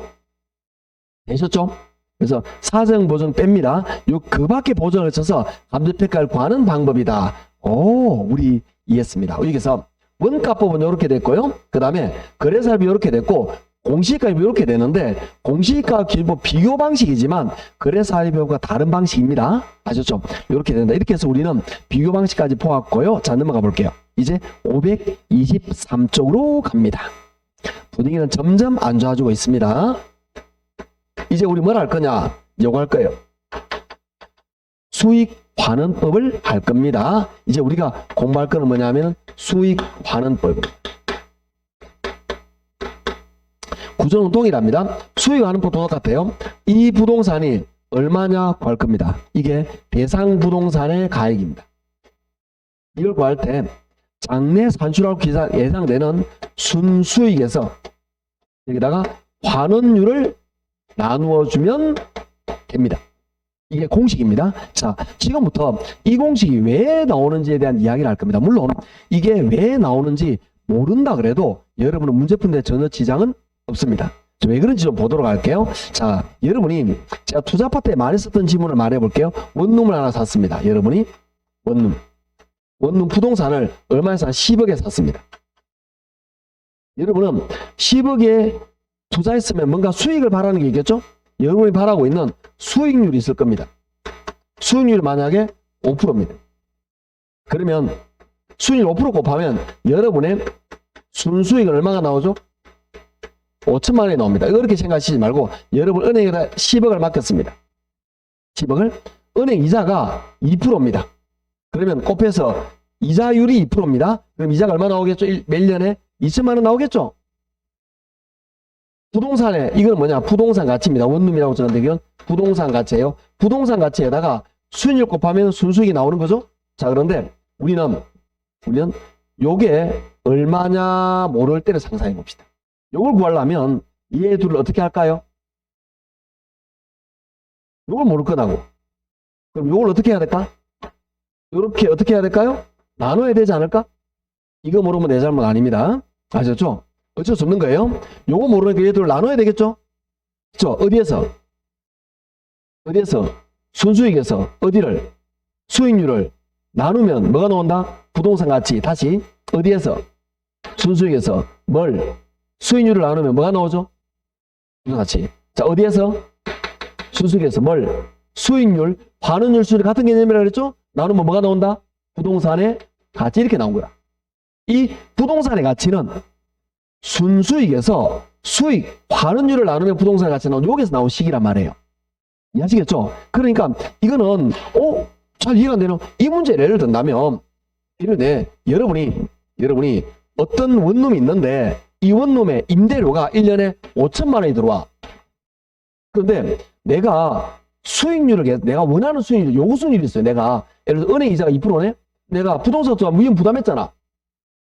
되셨죠? 그래서 사정 보정 뺍니다. 그 밖에 보정을 써서 감정평가를 구하는 방법이다. 우리 이해했습니다. 여기서 원가법은 이렇게 됐고요. 그 다음에 거래사례비 이렇게 됐고, 공시지가협 이렇게 되는데 공시지가협 비교 방식이지만 거래사업협과 다른 방식입니다. 아셨죠? 이렇게 된다. 이렇게 해서 우리는 비교 방식까지 보았고요. 자, 넘어가 볼게요. 이제 523쪽으로 갑니다. 분위기는 점점 안 좋아지고 있습니다. 이제 우리 뭘 할 거냐? 요거 할 거예요. 수익환원법을 할 겁니다. 이제 우리가 공부할 거는 뭐냐면 수익환원법입니다. 구조는 동일합니다. 수익환원법도 똑같아요. 이 부동산이 얼마냐 구할 겁니다. 이게 대상 부동산의 가액입니다. 이걸 구할 때 장래 산출하고 예상되는 순수익에서 여기다가 환원율을 나누어 주면 됩니다. 이게 공식입니다. 자, 지금부터 이 공식이 왜 나오는지에 대한 이야기를 할 겁니다. 물론 이게 왜 나오는지 모른다 그래도 여러분은 문제 푸는데 전혀 지장은 없습니다. 왜 그런지 좀 보도록 할게요. 자, 여러분이 제가 투자 파트에 많이 썼던 지문을 말해 볼게요. 원룸을 하나 샀습니다. 여러분이 원룸 부동산을 얼마에 산? 10억에 샀습니다. 여러분은 10억에 투자했으면 뭔가 수익을 바라는 게 있겠죠? 여러분이 바라고 있는 수익률이 있을 겁니다. 수익률이 만약에 5%입니다. 그러면 수익률 5% 곱하면 여러분의 순수익은 얼마가 나오죠? 5천만 원이 나옵니다. 이렇게 생각하시지 말고 여러분 은행에다 10억을 맡겼습니다. 10억을 은행 이자가 2%입니다. 그러면 곱해서 이자율이 2%입니다. 그럼 이자가 얼마 나오겠죠? 매년에 2천만 원 나오겠죠? 부동산에 이건 뭐냐? 부동산 가치입니다. 원룸이라고 저는 되면 부동산 가치예요. 부동산 가치에다가 수익률 곱하면 순수익이 나오는 거죠? 자, 그런데 우리는 요게 얼마냐 모를 때를 상상해 봅시다. 요걸 구하려면 얘 둘을 어떻게 할까요? 요걸 모를 거라고. 그럼 요걸 어떻게 해야 될까? 요렇게 어떻게 해야 될까요? 나눠야 되지 않을까? 이거 모르면 내 잘못 아닙니다. 아셨죠? 어쩔 수 없는 거예요. 요거 모르니까 얘 둘을 나눠야 되겠죠? 그렇죠? 어디에서? 순수익에서 어디를? 수익률을 나누면 뭐가 나온다? 부동산 가치. 다시 어디에서? 순수익에서 뭘? 수익률을 나누면 뭐가 나오죠? 부동산 가치. 자, 어디에서? 순수익에서 뭘? 수익률, 환원율, 수익률 같은 개념이라고 그랬죠? 나누면 뭐가 나온다? 부동산의 가치. 이렇게 나온 거야. 이 부동산의 가치는 순수익에서 수익, 환원율을 나누면 부동산의 가치는 여기서 나온 식이란 말이에요. 이해하시겠죠? 그러니까 이거는 잘 이해가 안 되는 이 문제를 예를 든다면 여러분이 어떤 원룸이 있는데 이 원룸의 임대료가 1년에 5천만 원이 들어와. 그런데 내가 내가 원하는 수익률, 요구 수익률이 있어요. 내가 예를 들어 은행 이자가 2%네? 내가 부동산 투자 위험 부담했잖아.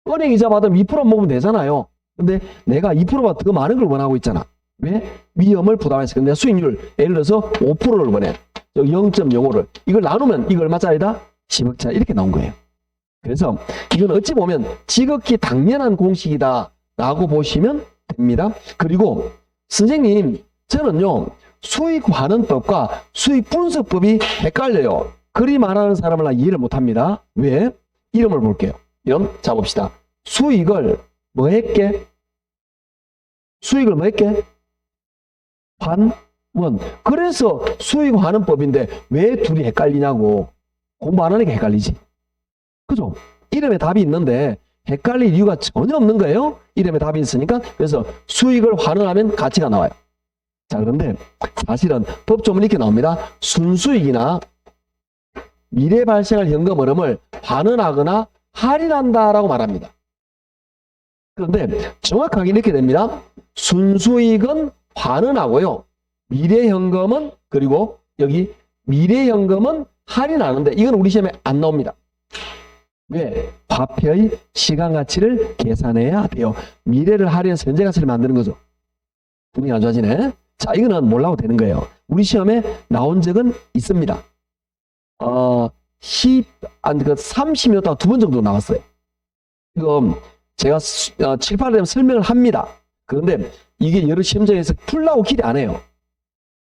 은행 이자 받으면 2% 먹으면 되잖아요. 근데 내가 2%보다 더 많은 걸 원하고 있잖아. 왜? 위험을 부담했어. 근데 수익률 예를 들어서 5%를 원해. 0.05를. 이걸 나누면 이거 얼마짜리다? 10억짜리. 이렇게 나온 거예요. 그래서 이건 어찌 보면 지극히 당연한 공식이다 라고 보시면 됩니다. 그리고 선생님, 저는요 수익환원법과 수익분석법이 헷갈려요. 그리 말하는 사람을 나 이해를 못합니다. 왜? 이름을 볼게요. 이름 잡읍시다. 수익을 뭐 했게? 수익을 뭐 했게? 환원. 그래서 수익환원법인데 왜 둘이 헷갈리냐고. 공부 안 하니까 헷갈리지. 그죠? 이름에 답이 있는데 헷갈릴 이유가 전혀 없는 거예요. 이름에 답이 있으니까. 그래서 수익을 환원하면 가치가 나와요. 자, 그런데 사실은 법조문 이렇게 나옵니다. 순수익이나 미래 발생할 현금 흐름을 환원하거나 할인한다라고 말합니다. 그런데 정확하게 이렇게 됩니다. 순수익은 환원하고요. 미래현금은 그리고 여기 미래현금은 할인하는데 이건 우리 시험에 안 나옵니다. 왜? 화폐의 시간가치를 계산해야 돼요. 미래를 할인해서 현재가치를 만드는 거죠. 분위기 안 좋아지네. 자, 이거는 몰라도 되는 거예요. 우리 시험에 나온 적은 있습니다. 30여 단 2번 정도 나왔어요. 이거 제가 7, 8회 되면 설명을 합니다. 그런데 이게 여러 시험장에서 풀라고 기대 안 해요.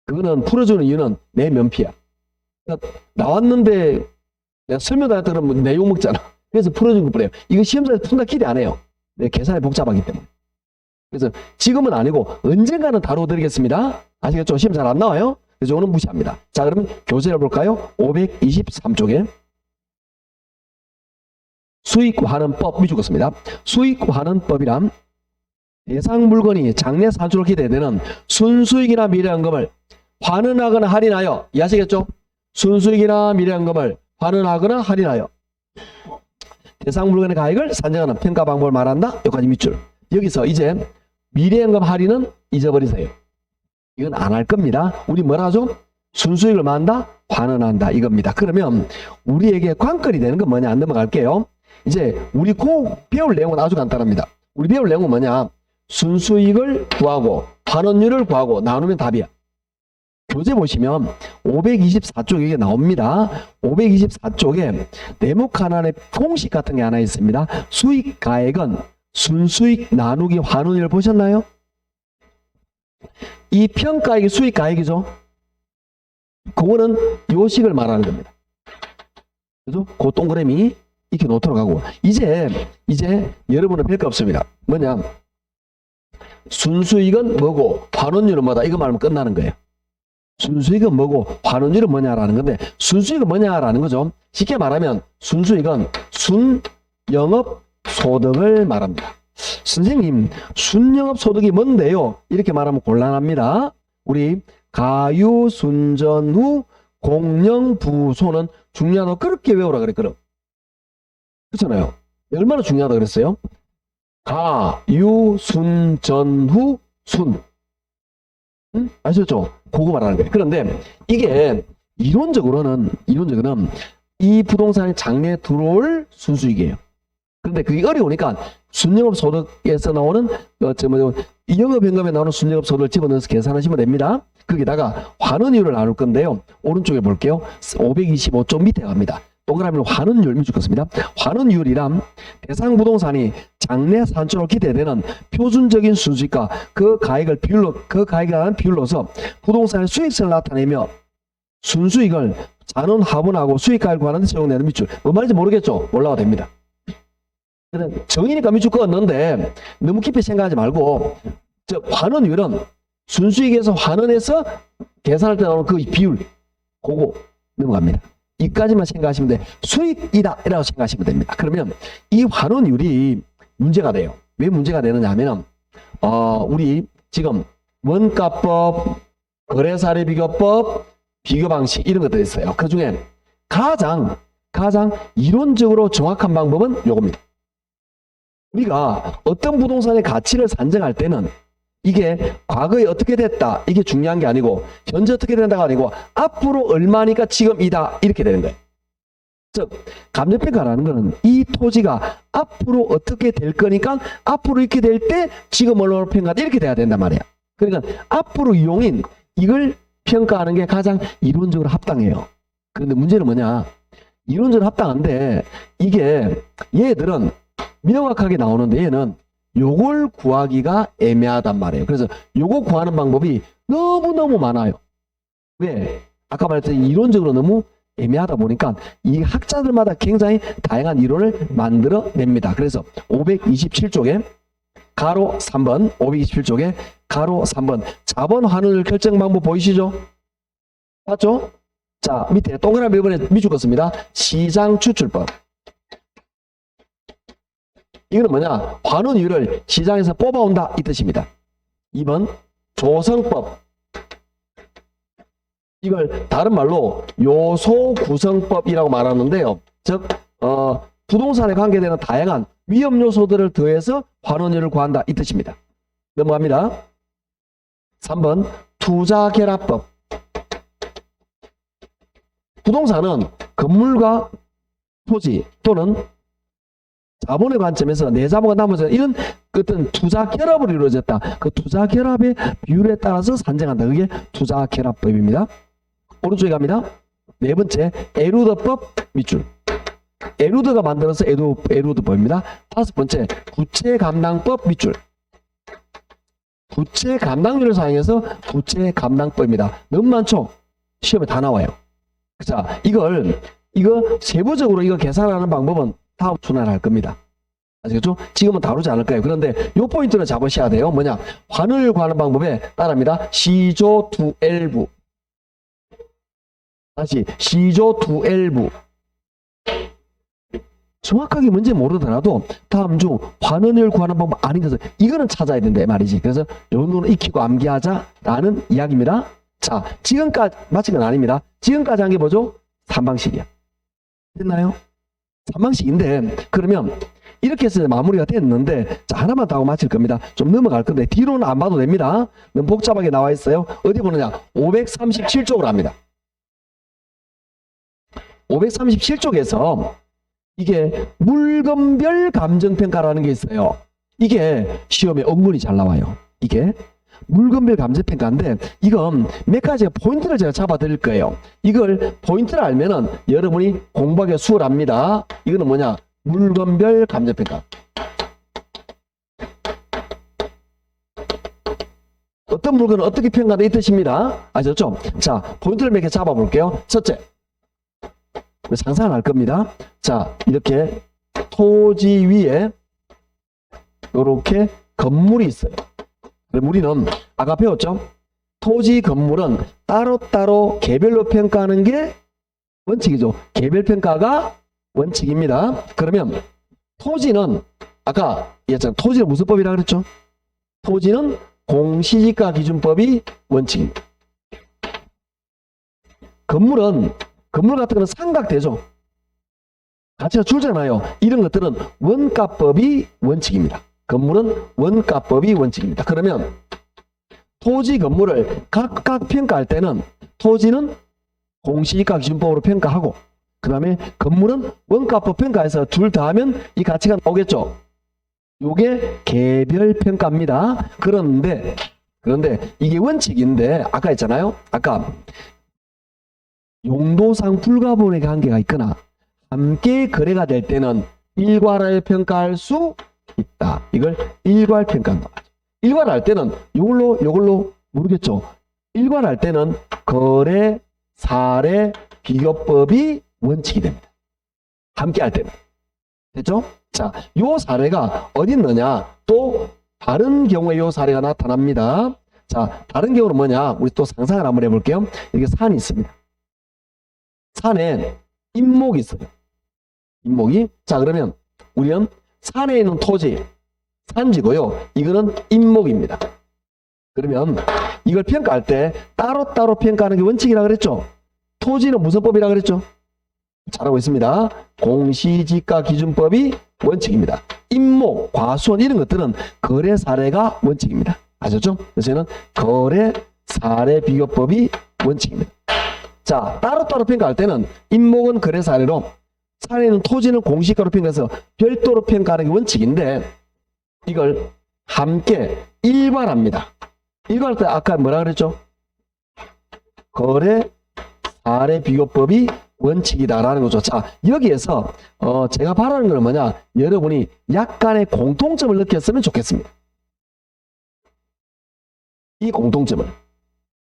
그거는 풀어주는 이유는 내 면피야. 그러니까 나왔는데 내가 설명도 안 했다 그러면 내 욕 먹잖아. 그래서 풀어준 것 뿐이에요. 이거 시험장에서 푼다 기대 안 해요. 내 계산이 복잡하기 때문에. 그래서 지금은 아니고 언젠가는 다뤄드리겠습니다. 아시겠죠? 시험 잘 안 나와요? 그래서 이거는 무시합니다. 자, 그러면 교재를 볼까요? 523쪽에 수익환원법 미죽었습니다. 수익환원법이란 대상 물건이 장래 산출을 기대되는 순수익이나 미래연금을 환원하거나 할인하여, 이해하시겠죠? 순수익이나 미래연금을 환원하거나 할인하여 대상 물건의 가액을 산정하는 평가 방법을 말한다. 여기까지 밑줄. 여기서 이제 미래연금 할인은 잊어버리세요. 이건 안 할 겁니다. 우리 뭐라 하죠? 순수익을 만다, 환원한다 이겁니다. 그러면 우리에게 관건이 되는 건 뭐냐? 안 넘어갈게요. 이제 우리 배울 내용은 아주 간단합니다. 우리 배울 내용은 뭐냐? 순수익을 구하고 환원율을 구하고 나누면 답이야. 교재 보시면 524쪽에 이게 나옵니다. 524쪽에 네모 하나의 공식 같은 게 하나 있습니다. 수익 가액은 순수익 나누기 환원율 보셨나요? 이 평가액이 수익 가액이죠. 그거는 요식을 말하는 겁니다. 그죠? 그 동그라미 이렇게 놓도록 하고 이제 여러분은 별 거 없습니다. 뭐냐? 순수익은 뭐고 환원율은 뭐다. 이거 말하면 끝나는 거예요. 순수익은 뭐고 환원율은 뭐냐라는 건데 순수익은 뭐냐라는 거죠. 쉽게 말하면 순수익은 순영업소득을 말합니다. 선생님 순영업소득이 뭔데요? 이렇게 말하면 곤란합니다. 우리 가유, 순전 후, 공영, 부소는 중요하다고 그렇게 외우라 그랬거든. 그렇잖아요. 얼마나 중요하다 그랬어요? 가, 유, 순, 전, 후, 순. 응? 아셨죠? 그거 말하는 거예요. 그런데 이게 이론적으로는 이 부동산이 장래에 들어올 순수익이에요. 그런데 그게 어려우니까 순영업 소득에서 나오는 영업현금에 나오는 순영업 소득을 집어넣어서 계산하시면 됩니다. 거기다가 환원율을 나눌 건데요. 오른쪽에 볼게요. 525쪽 밑에 갑니다. 동그라미로 환원율 미죽었습니다. 환원율이란 대상 부동산이 장래 산출로 기대되는 표준적인 순수익과 그 가액을 비율로서 부동산의 수익성을 나타내며 순수익을 잔원 하분하고 수익가액을 구하는 데 적용되는 밑줄. 뭐 말인지 모르겠죠? 올라가 됩니다. 정의니까 밑줄 그었는데 너무 깊이 생각하지 말고 환원율은 순수익에서 환원해서 계산할 때 나오는 그 비율 그거 넘어갑니다. 이까지만 생각하시면 돼. 수익이다 이라고 생각하시면 됩니다. 그러면 이 환원율이 문제가 돼요. 왜 문제가 되느냐 하면 우리 지금 원가법, 거래사례 비교법, 비교방식 이런 것들이 있어요. 그 중에 가장 이론적으로 정확한 방법은 요겁니다. 우리가 어떤 부동산의 가치를 산정할 때는 이게 과거에 어떻게 됐다 이게 중요한 게 아니고 현재 어떻게 된다가 아니고 앞으로 얼마니까 지금이다 이렇게 되는 거예요. 즉 감정평가라는 거는 이 토지가 앞으로 어떻게 될 거니까 앞으로 이렇게 될 때 지금 얼마로 평가다 이렇게 돼야 된단 말이야. 그러니까 앞으로 이용인 이걸 평가하는 게 가장 이론적으로 합당해요. 그런데 문제는 뭐냐? 이론적으로 합당한데 이게 얘들은 명확하게 나오는데 얘는 요걸 구하기가 애매하단 말이에요. 그래서 요거 구하는 방법이 너무너무 많아요. 왜? 아까 말했듯이 이론적으로 너무 애매하다 보니까 이 학자들마다 굉장히 다양한 이론을 만들어냅니다. 그래서 527쪽에 가로 3번 527쪽에 가로 3번 자본 환원율 결정 방법 보이시죠? 맞죠? 자 밑에 동그라미 1번에 미죽었습니다. 시장 추출법. 이거는 뭐냐? 환원율을 시장에서 뽑아온다 이 뜻입니다. 2번 조성법. 이걸 다른 말로 요소구성법이라고 말하는데요. 즉 부동산에 관계되는 다양한 위험 요소들을 더해서 환원율을 구한다 이 뜻입니다. 넘어갑니다. 3번 투자결합법. 부동산은 건물과 토지 또는 자본의 관점에서 내 자본과 나머지 이런 어떤 투자 결합으로 이루어졌다. 그 투자 결합의 비율에 따라서 산정한다. 그게 투자 결합법입니다. 오른쪽에 갑니다. 네 번째 에루드법 밑줄. 에루드가 만들어서 에루드법입니다. 다섯 번째 부채 감당법 밑줄. 부채 감당률을 사용해서 부채 감당법입니다. 너무 많죠? 시험에 다 나와요. 자, 이거 세부적으로 이거 계산하는 방법은 다음 순환할 겁니다. 아시겠죠? 지금은 다루지 않을 거예요. 그런데 요 포인트를 잡으셔야 돼요. 뭐냐? 환을 구하는 방법에 따릅니다. C조 2L부. 다시 C조 2L부. 정확하게 문제 모르더라도 다음 중 환원을 구하는 방법 아닌 것을 이거는 찾아야 된다 말이지. 그래서 요 눈을 익히고 암기하자라는 이야기입니다. 자, 지금까지 마친 건 아닙니다. 지금까지 한 게 뭐죠? 3방식이야. 됐나요? 3방식인데 그러면 이렇게 해서 마무리가 됐는데 자, 하나만 더 하고 마칠 겁니다. 좀 넘어갈 건데 뒤로는 안 봐도 됩니다. 너무 복잡하게 나와 있어요. 어디 보느냐? 537쪽으로 합니다. 537쪽에서 이게 물건별 감정평가라는 게 있어요. 이게 시험에 은근히 잘 나와요. 이게 물건별 감정평가인데 이건 몇 가지 포인트를 제가 잡아 드릴 거예요. 이걸 포인트를 알면은 여러분이 공부하기가 수월합니다. 이거는 뭐냐? 물건별 감정평가. 어떤 물건은 어떻게 평가돼 이 뜻입니다. 아셨죠? 자, 포인트를 몇 개 잡아 볼게요. 첫째, 상상을 할 겁니다. 자, 이렇게 토지 위에 이렇게 건물이 있어요. 우리는 아까 배웠죠? 토지 건물은 따로따로 개별로 평가하는 게 원칙이죠. 개별평가가 원칙입니다. 그러면 토지는 아까 얘기했잖아요. 토지는 무슨 법이라 그랬죠? 토지는 공시지가 기준법이 원칙입니다. 건물 같은 거는 삼각대죠. 가치가 줄잖아요. 이런 것들은 원가법이 원칙입니다. 건물은 원가법이 원칙입니다. 그러면 토지 건물을 각각 평가할 때는 토지는 공시지가 기준법으로 평가하고 그 다음에 건물은 원가법 평가해서 둘 다 하면 이 가치가 나오겠죠. 요게 개별평가입니다. 그런데 이게 원칙인데 아까 했잖아요. 아까 용도상 불가분의 관계가 있거나 함께 거래가 될 때는 일괄하여 평가할 수 있다. 이걸 일괄평가한다. 일괄할 때는 요걸로 모르겠죠. 일괄할 때는 거래, 사례, 비교법이 원칙이 됩니다. 함께 할 때는. 됐죠? 자, 요 사례가 어디 있느냐? 또 다른 경우에 요 사례가 나타납니다. 자, 다른 경우는 뭐냐? 우리 또 상상을 한번 해볼게요. 여기 산이 있습니다. 산에 인목이 있어요. 인목이. 자, 그러면 우리는 산에 있는 토지, 산지고요. 이거는 인목입니다. 그러면 이걸 평가할 때 따로따로 평가하는 게 원칙이라 그랬죠? 토지는 무슨 법이라 그랬죠? 잘하고 있습니다. 공시지가 기준법이 원칙입니다. 인목, 과수원 이런 것들은 거래 사례가 원칙입니다. 아셨죠? 그래서 저는 거래 사례 비교법이 원칙입니다. 자, 따로따로 평가할 때는 인목은 거래 사례로 산에는 토지는 공시가로 평가해서 별도로 평가하는 게 원칙인데 이걸 함께 일괄합니다. 일괄할 때 아까 뭐라 그랬죠? 거래 사례 비교법이 원칙이다라는 거죠. 자, 여기에서 제가 바라는 건 뭐냐? 여러분이 약간의 공통점을 느꼈으면 좋겠습니다. 이 공통점을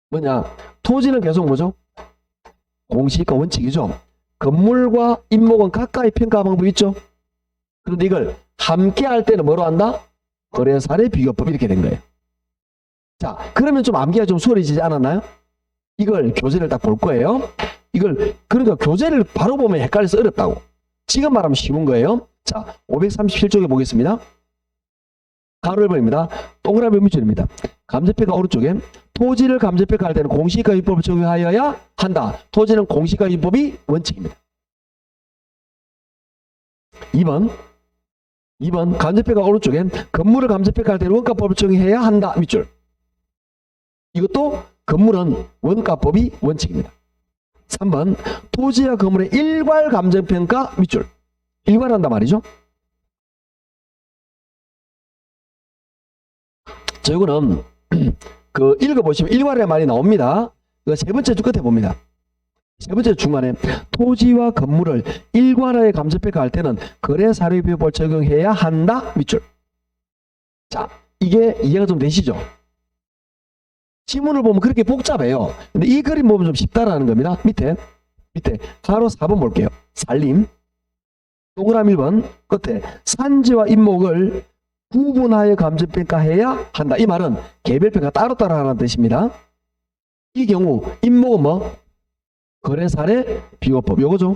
뭐냐? 토지는 계속 뭐죠? 공시가 원칙이죠. 건물과 인목은 가까이 평가 방법이 있죠. 그런데 이걸 함께 할 때는 뭐로 한다? 거래 사례 비교법 이렇게 된 거예요. 자, 그러면 좀 암기가 좀 수월해지지 않았나요? 이걸 교재를 딱 볼 거예요. 이걸 그러니까 교재를 바로 보면 헷갈려서 어렵다고. 지금 말하면 쉬운 거예요. 자, 537쪽에 보겠습니다. 가로 1번입니다. 동그라미 밑줄입니다. 감정평가 오른쪽에 토지를 감정평가할 때는 공시지가 기준법을 적용하여야 한다. 토지는 공시지가 기준법이 원칙입니다. 2번 감정평가 오른쪽에 건물을 감정평가할 때는 원가법을 적용해야 한다. 밑줄. 이것도 건물은 원가법이 원칙입니다. 3번 토지와 건물의 일괄 감정평가 밑줄. 일괄한다 말이죠. 자, 이거는 읽어보시면 일괄의 말이 나옵니다. 세 번째 줄 끝에 봅니다. 세 번째 중간에 토지와 건물을 일괄하여 감정평가할 때는 거래 사례 비교법을 적용해야 한다. 밑줄. 자, 이게 이해가 좀 되시죠? 지문을 보면 그렇게 복잡해요. 근데 이 그림 보면 좀 쉽다라는 겁니다. 밑에 가로 4번 볼게요. 살림. 동그라미 1번 끝에 산지와 임목을 구분하여 감정평가해야 한다. 이 말은 개별평가 따로따로 하라는 뜻입니다. 이 경우 임목은 뭐? 거래사례 비교법 요거죠.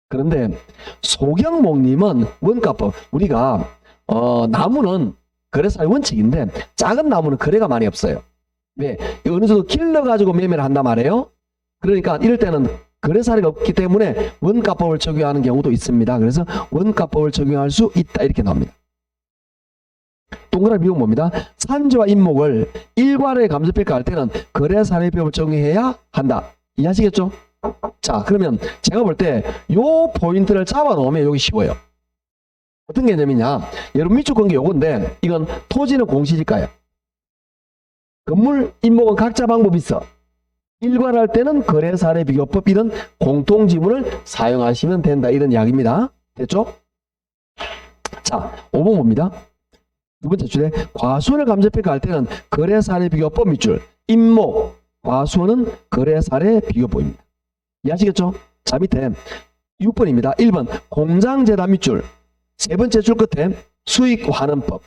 그런데 소경목님은 원가법. 우리가 나무는 거래사례 원칙인데 작은 나무는 거래가 많이 없어요. 왜? 어느 정도 길러가지고 매매를 한단 말이에요. 그러니까 이럴 때는 거래사례가 없기 때문에 원가법을 적용하는 경우도 있습니다. 그래서 원가법을 적용할 수 있다 이렇게 나옵니다. 동그라미 비용 뭡니다? 산지와 임목을 일괄의 감정평가할 때는 거래사례법을 적용해야 한다. 이해하시겠죠? 자, 그러면 제가 볼 때 요 포인트를 잡아 놓으면 여기 쉬워요. 어떤 개념이냐? 여러분 밑줄 건 게 요건데 이건 토지는 공시지가예요. 건물 임목은 각자 방법이 있어. 일괄할 때는 거래사례 비교법 이런 공통지문을 사용하시면 된다 이런 이야기입니다. 됐죠? 자, 5번 봅니다. 두 번째 줄에 과수원을 감정평가할 때는 거래사례 비교법 밑줄 임목 과수원은 거래사례 비교법입니다. 이해하시겠죠? 자, 밑에 6번입니다. 1번 공장재단 밑줄 세 번째 줄 끝에 수익환원법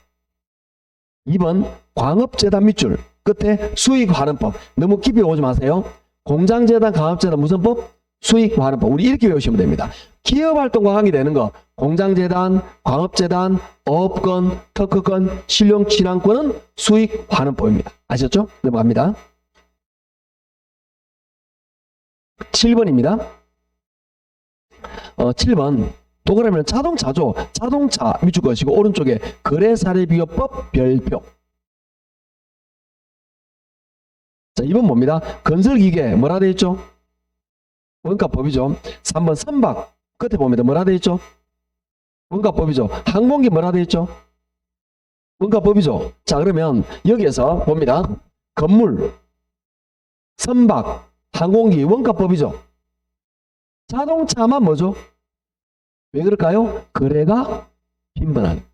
2번 광업재단 밑줄 끝에 수익환원법 너무 깊이 오지 마세요. 공장재단 광업재단 무슨 법? 수익환원법. 우리 이렇게 외우시면 됩니다. 기업활동과 관계되는 거 공장재단, 광업재단, 어업권, 특허권, 실용진앙권은 수익환원법입니다. 아셨죠? 넘어갑니다. 7번입니다. 7번 동그라미는 자동차죠. 자동차 밑줄 것이고 오른쪽에 거래사례비교법 별표. 자, 2번 뭡니다? 건설기계 뭐라 되어 있죠? 원가법이죠. 3번 선박 끝에 봅니다. 뭐라 되어 있죠? 원가법이죠. 항공기 뭐라 되어 있죠? 원가법이죠. 자, 그러면 여기에서 봅니다. 건물, 선박, 항공기 원가법이죠. 자동차만 뭐죠? 왜 그럴까요? 거래가 빈번하니까.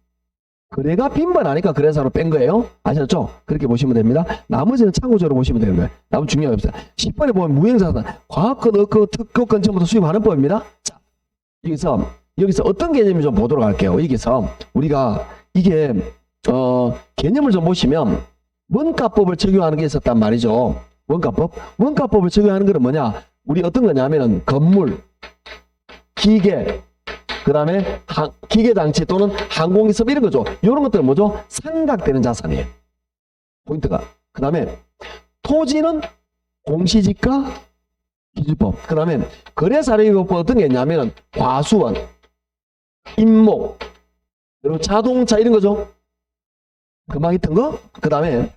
거래가 빈번하니까 거래사로 뺀 거예요. 아셨죠? 그렇게 보시면 됩니다. 나머지는 참고적으로 보시면 되는 거예요. 나머지 중요한 게 없어요. 10번에 보면 무형자산, 과학권, 어권, 특허권 전부터 수입하는 법입니다. 자, 여기서 어떤 개념인지 좀 보도록 할게요. 여기서 우리가 이게 개념을 좀 보시면 원가법을 적용하는 게 있었단 말이죠. 원가법을 적용하는 건 뭐냐? 우리 어떤 거냐면은 건물, 기계, 그 다음에 기계장치 또는 항공기습 이런 거죠. 이런 것들은 뭐죠? 상각되는 자산이에요. 포인트가. 그 다음에 토지는 공시지가 기준법. 그 다음에 거래사례비법 어떤 게 있냐면은 과수원, 임목, 그리고 자동차 이런 거죠. 금방 있던 거. 그 다음에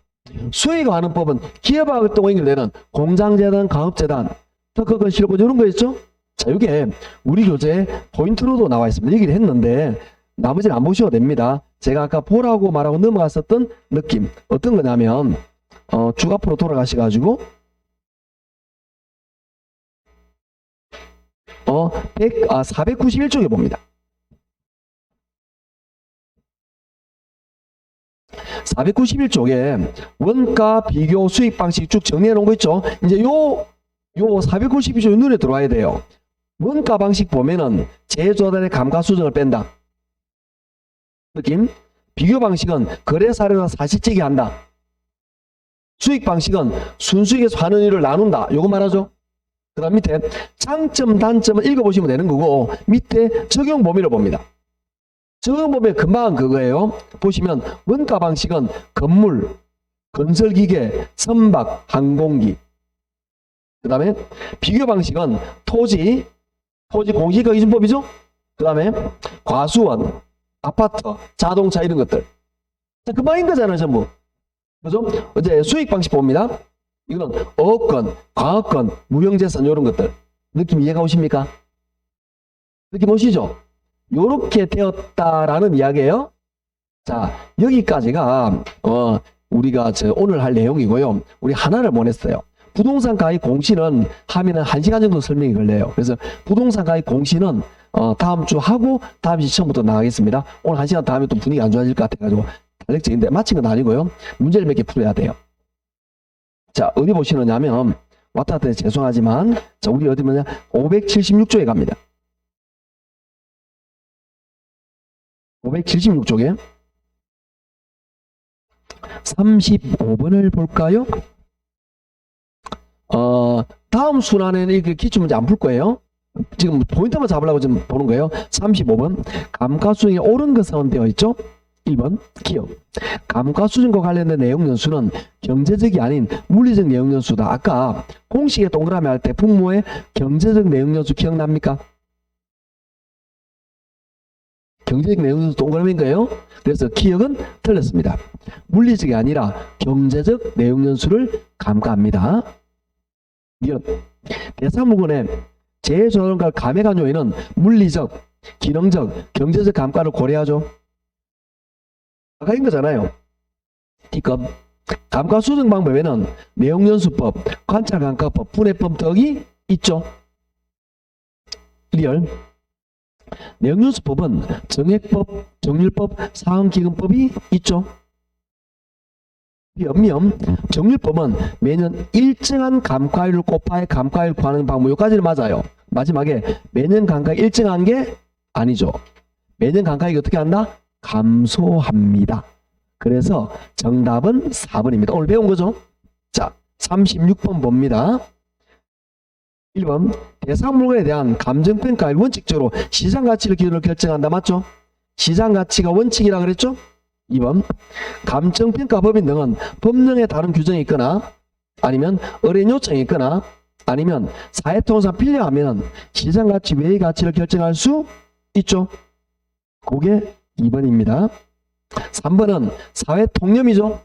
수익환원법은 기업활동과 연결되는 공장재단, 강업재단, 특허권, 실효권 이런 거 있죠. 자, 이게 우리 교재에 포인트로도 나와 있습니다. 얘기를 했는데 나머지는 안 보셔도 됩니다. 제가 아까 보라고 말하고 넘어갔었던 느낌 어떤 거냐면 쭉 앞으로 돌아가셔가지고 491쪽에 봅니다. 491쪽에 원가 비교 수익 방식 쭉 정리해 놓은 거 있죠. 이제 요 491쪽 눈에 들어와야 돼요. 원가 방식 보면은 제조단의 감가수정을 뺀다. 느낌? 비교 방식은 거래 사례나 사실적이 한다. 수익 방식은 순수익에서 환원율을 나눈다. 요거 말하죠. 그 다음 밑에 장점, 단점을 읽어보시면 되는 거고 밑에 적용 범위를 봅니다. 적용 범위 금방 그거예요. 보시면 원가 방식은 건물, 건설기계, 선박, 항공기. 그 다음에 비교 방식은 토지 공시가 기준법이죠. 그 다음에 과수원, 아파트, 자동차 이런 것들. 자, 그만인 거잖아요, 전부. 그죠? 이제 수익 방식 봅니다. 이거는 어업권, 광업권, 무형재산 이런 것들. 느낌 이해가 오십니까? 느낌 오시죠? 요렇게 되었다라는 이야기예요. 자, 여기까지가 우리가 오늘 할 내용이고요. 우리 하나를 보냈어요. 부동산 가입 공시는 하면은 1시간 정도 설명이 걸려요. 그래서 부동산 가입 공시는 다음 주 하고 다음 주 처음부터 나가겠습니다. 오늘 1시간 다음에 또 분위기 안 좋아질 것 같아가지고 달력적인데 마친 건 아니고요. 문제를 몇 개 풀어야 돼요. 자, 어디 보시느냐면 왔다 갔다 해서 죄송하지만 자, 우리 어디 뭐냐 576조에 갑니다. 576쪽에 35번을 볼까요? 다음 순환에는 이렇게 기출문제 안 풀 거예요. 지금 포인트만 잡으려고 지금 보는 거예요. 35번. 감가수준이 옳은 것은 되어 있죠? 1번 기억. 감가수준과 관련된 내용연수는 경제적이 아닌 물리적 내용연수다. 아까 공식에 동그라미 할 때 분모의 경제적 내용연수 기억납니까? 경제적 내용연수 동그라미인 거예요. 그래서 기억은 틀렸습니다. 물리적이 아니라 경제적 내용연수를 감가합니다. 이런 대상물건의 재조정과 감액한 요인은 물리적, 기능적, 경제적 감가를 고려하죠. 아까 인 거잖아요. D급. 감가 수정 방법에는 내용연수법, 관찰감가법, 분해법 등이 있죠. 리얼. 내용연수법은 정액법, 정률법, 사항기금법이 있죠. 미엄. 정률법은 매년 일정한 감가율을 곱하여 감가율 구하는 방법. 여기까지는 맞아요. 마지막에 매년 감가 일정한 게 아니죠. 매년 감가율이 어떻게 한다? 감소합니다. 그래서 정답은 4번입니다. 오늘 배운 거죠? 자, 36번 봅니다. 1번. 대상물건에 대한 감정평가를 원칙적으로 시장가치를 기준으로 결정한다. 맞죠? 시장가치가 원칙이라 그랬죠? 2번. 감정평가법인 등은 법령에 다른 규정이 있거나 아니면 의뢰인 요청이 있거나 아니면 사회통상 필요하면 시장가치 외의 가치를 결정할 수 있죠. 그게 2번입니다. 3번은 사회통념이죠.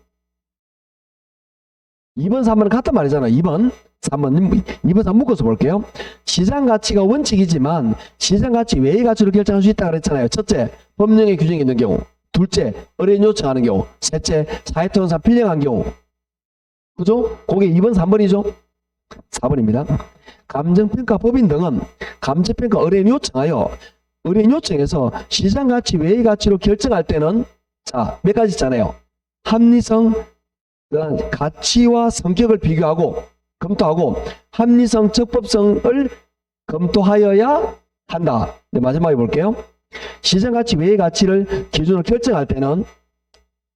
2번, 3번은 같은 말이잖아. 2번, 3번, 2번, 3번 묶어서 볼게요. 시장가치가 원칙이지만 시장가치 외의 가치를 결정할 수 있다 그랬잖아요. 첫째, 법령의 규정이 있는 경우. 둘째, 의뢰인 요청하는 경우. 셋째, 사회통상 필요한 경우. 그죠? 그게 2번, 3번이죠. 4번입니다. 감정평가법인 등은 감정평가 의뢰인 요청하여 의뢰인 요청에서 시장가치 외의 가치로 결정할 때는 자, 몇 가지 있잖아요. 합리성, 가치와 성격을 비교하고 검토하고 합리성, 적법성을 검토하여야 한다. 네, 마지막에 볼게요. 시장가치 외의 가치를 기준으로 결정할 때는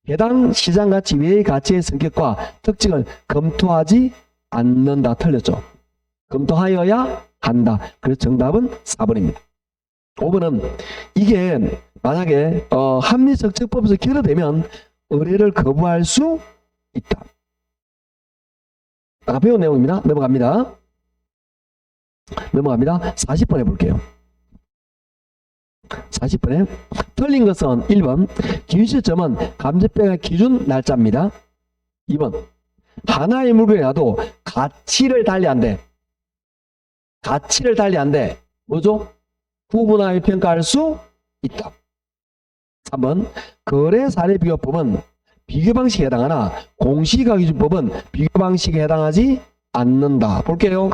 해당 시장가치 외의 가치의 성격과 특징을 검토하지 않는다. 틀렸죠. 검토하여야 한다. 그래서 정답은 4번입니다. 5번은 이게 만약에 합리적 적법에서 결여되면 의뢰를 거부할 수 있다. 아까 배운 내용입니다. 넘어갑니다. 40번 해볼게요. 40번에 틀린 것은 1번 기준시점은 감정평가 기준 날짜입니다. 2번 하나의 물건이라도 가치를 달리한대. 가치를 달리한대. 뭐죠? 구분하여 평가할 수 있다. 3번 거래사례비교법은 비교방식에 해당하나 공시가격기준법은 비교방식에 해당하지 않는다. 볼게요.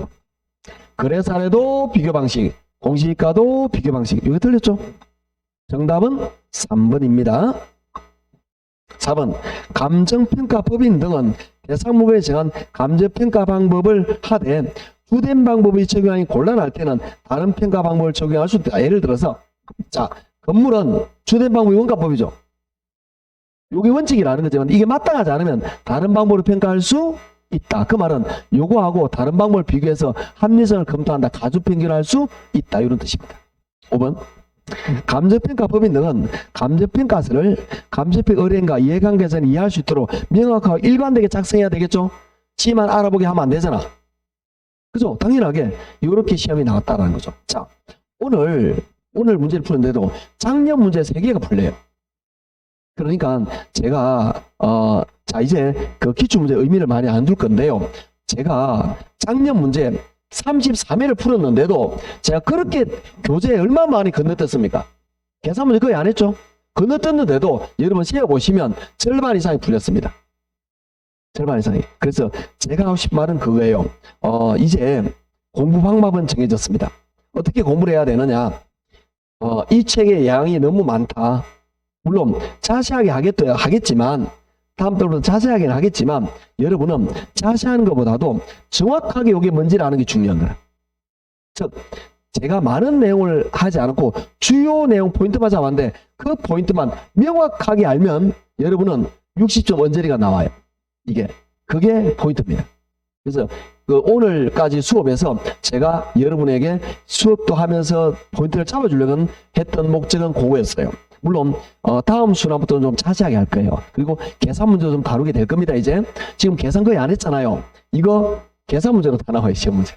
거래사례도 비교방식, 공시가도 비교방식. 이거 틀렸죠? 정답은 3번입니다. 4번 감정평가법인 등은 대상물건에 정한 감정평가 방법을 하되 주된 방법이 적용하기 곤란할 때는 다른 평가 방법을 적용할 수 있다. 예를 들어서 자, 건물은 주된 방법이 원가법이죠. 요게 원칙이라는 거지만 이게 마땅하지 않으면 다른 방법으로 평가할 수 있다. 그 말은 요거하고 다른 방법을 비교해서 합리성을 검토한다. 가주평균할 수 있다. 이런 뜻입니다. 5번 감정평가법인 등은 감정평가서를 감정평가 의뢰인과 이해관계자는 이해할 수 있도록 명확하고 일관되게 작성해야 되겠죠. 지만 알아보게 하면 안 되잖아. 그죠? 당연하게 이렇게 시험이 나왔다라는 거죠. 자, 오늘 문제를 푸는데도 작년 문제 3개가 풀려요. 그러니까 제가 자 이제 그 기출문제 의미를 많이 안 둘 건데요. 제가 작년 문제 33회를 풀었는데도 제가 그렇게 교재에 얼마나 많이 건너뛰었습니까? 계산 문제 거의 안 했죠? 건너뛰었는데도 여러분 세어보시면 절반 이상이 풀렸습니다. 절반 이상이. 그래서 제가 하고 싶은 말은 그거예요. 이제 공부 방법은 정해졌습니다. 어떻게 공부를 해야 되느냐? 이 책의 양이 너무 많다. 물론 자세하게 하겠지만 다음부터 자세하게는 하겠지만 여러분은 자세한 것보다도 정확하게 이게 뭔지를 아는 게 중요한 거야. 즉 제가 많은 내용을 하지 않고 주요 내용 포인트만 잡았는데 그 포인트만 명확하게 알면 여러분은 60점 언저리가 나와요. 그게 포인트입니다. 그래서 그 오늘까지 수업에서 제가 여러분에게 수업도 하면서 포인트를 잡아주려고 했던 목적은 그거였어요. 물론 다음 순환부터는 좀 자세하게 할 거예요. 그리고 계산 문제도 좀 다루게 될 겁니다. 이제 지금 계산 거의 안 했잖아요. 이거 계산 문제로 다 나와요. 시험 문제.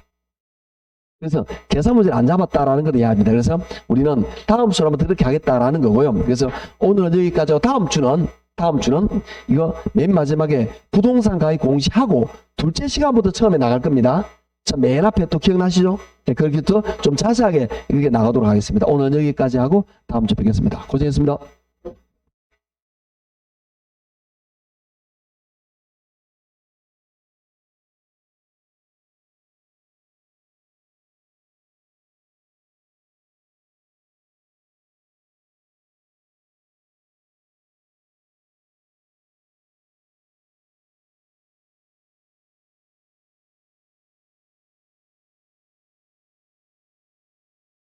그래서 계산 문제를 안 잡았다라는 걸 이해합니다. 그래서 우리는 다음 순환부터 그렇게 하겠다라는 거고요. 그래서 오늘은 여기까지 하고 다음 주는 이거 맨 마지막에 부동산 가입 공시하고 둘째 시간부터 처음에 나갈 겁니다. 자, 맨 앞에 또 기억나시죠? 네, 그렇게 또 좀 자세하게 이렇게 나가도록 하겠습니다. 오늘 여기까지 하고 다음 주 뵙겠습니다. 고생했습니다.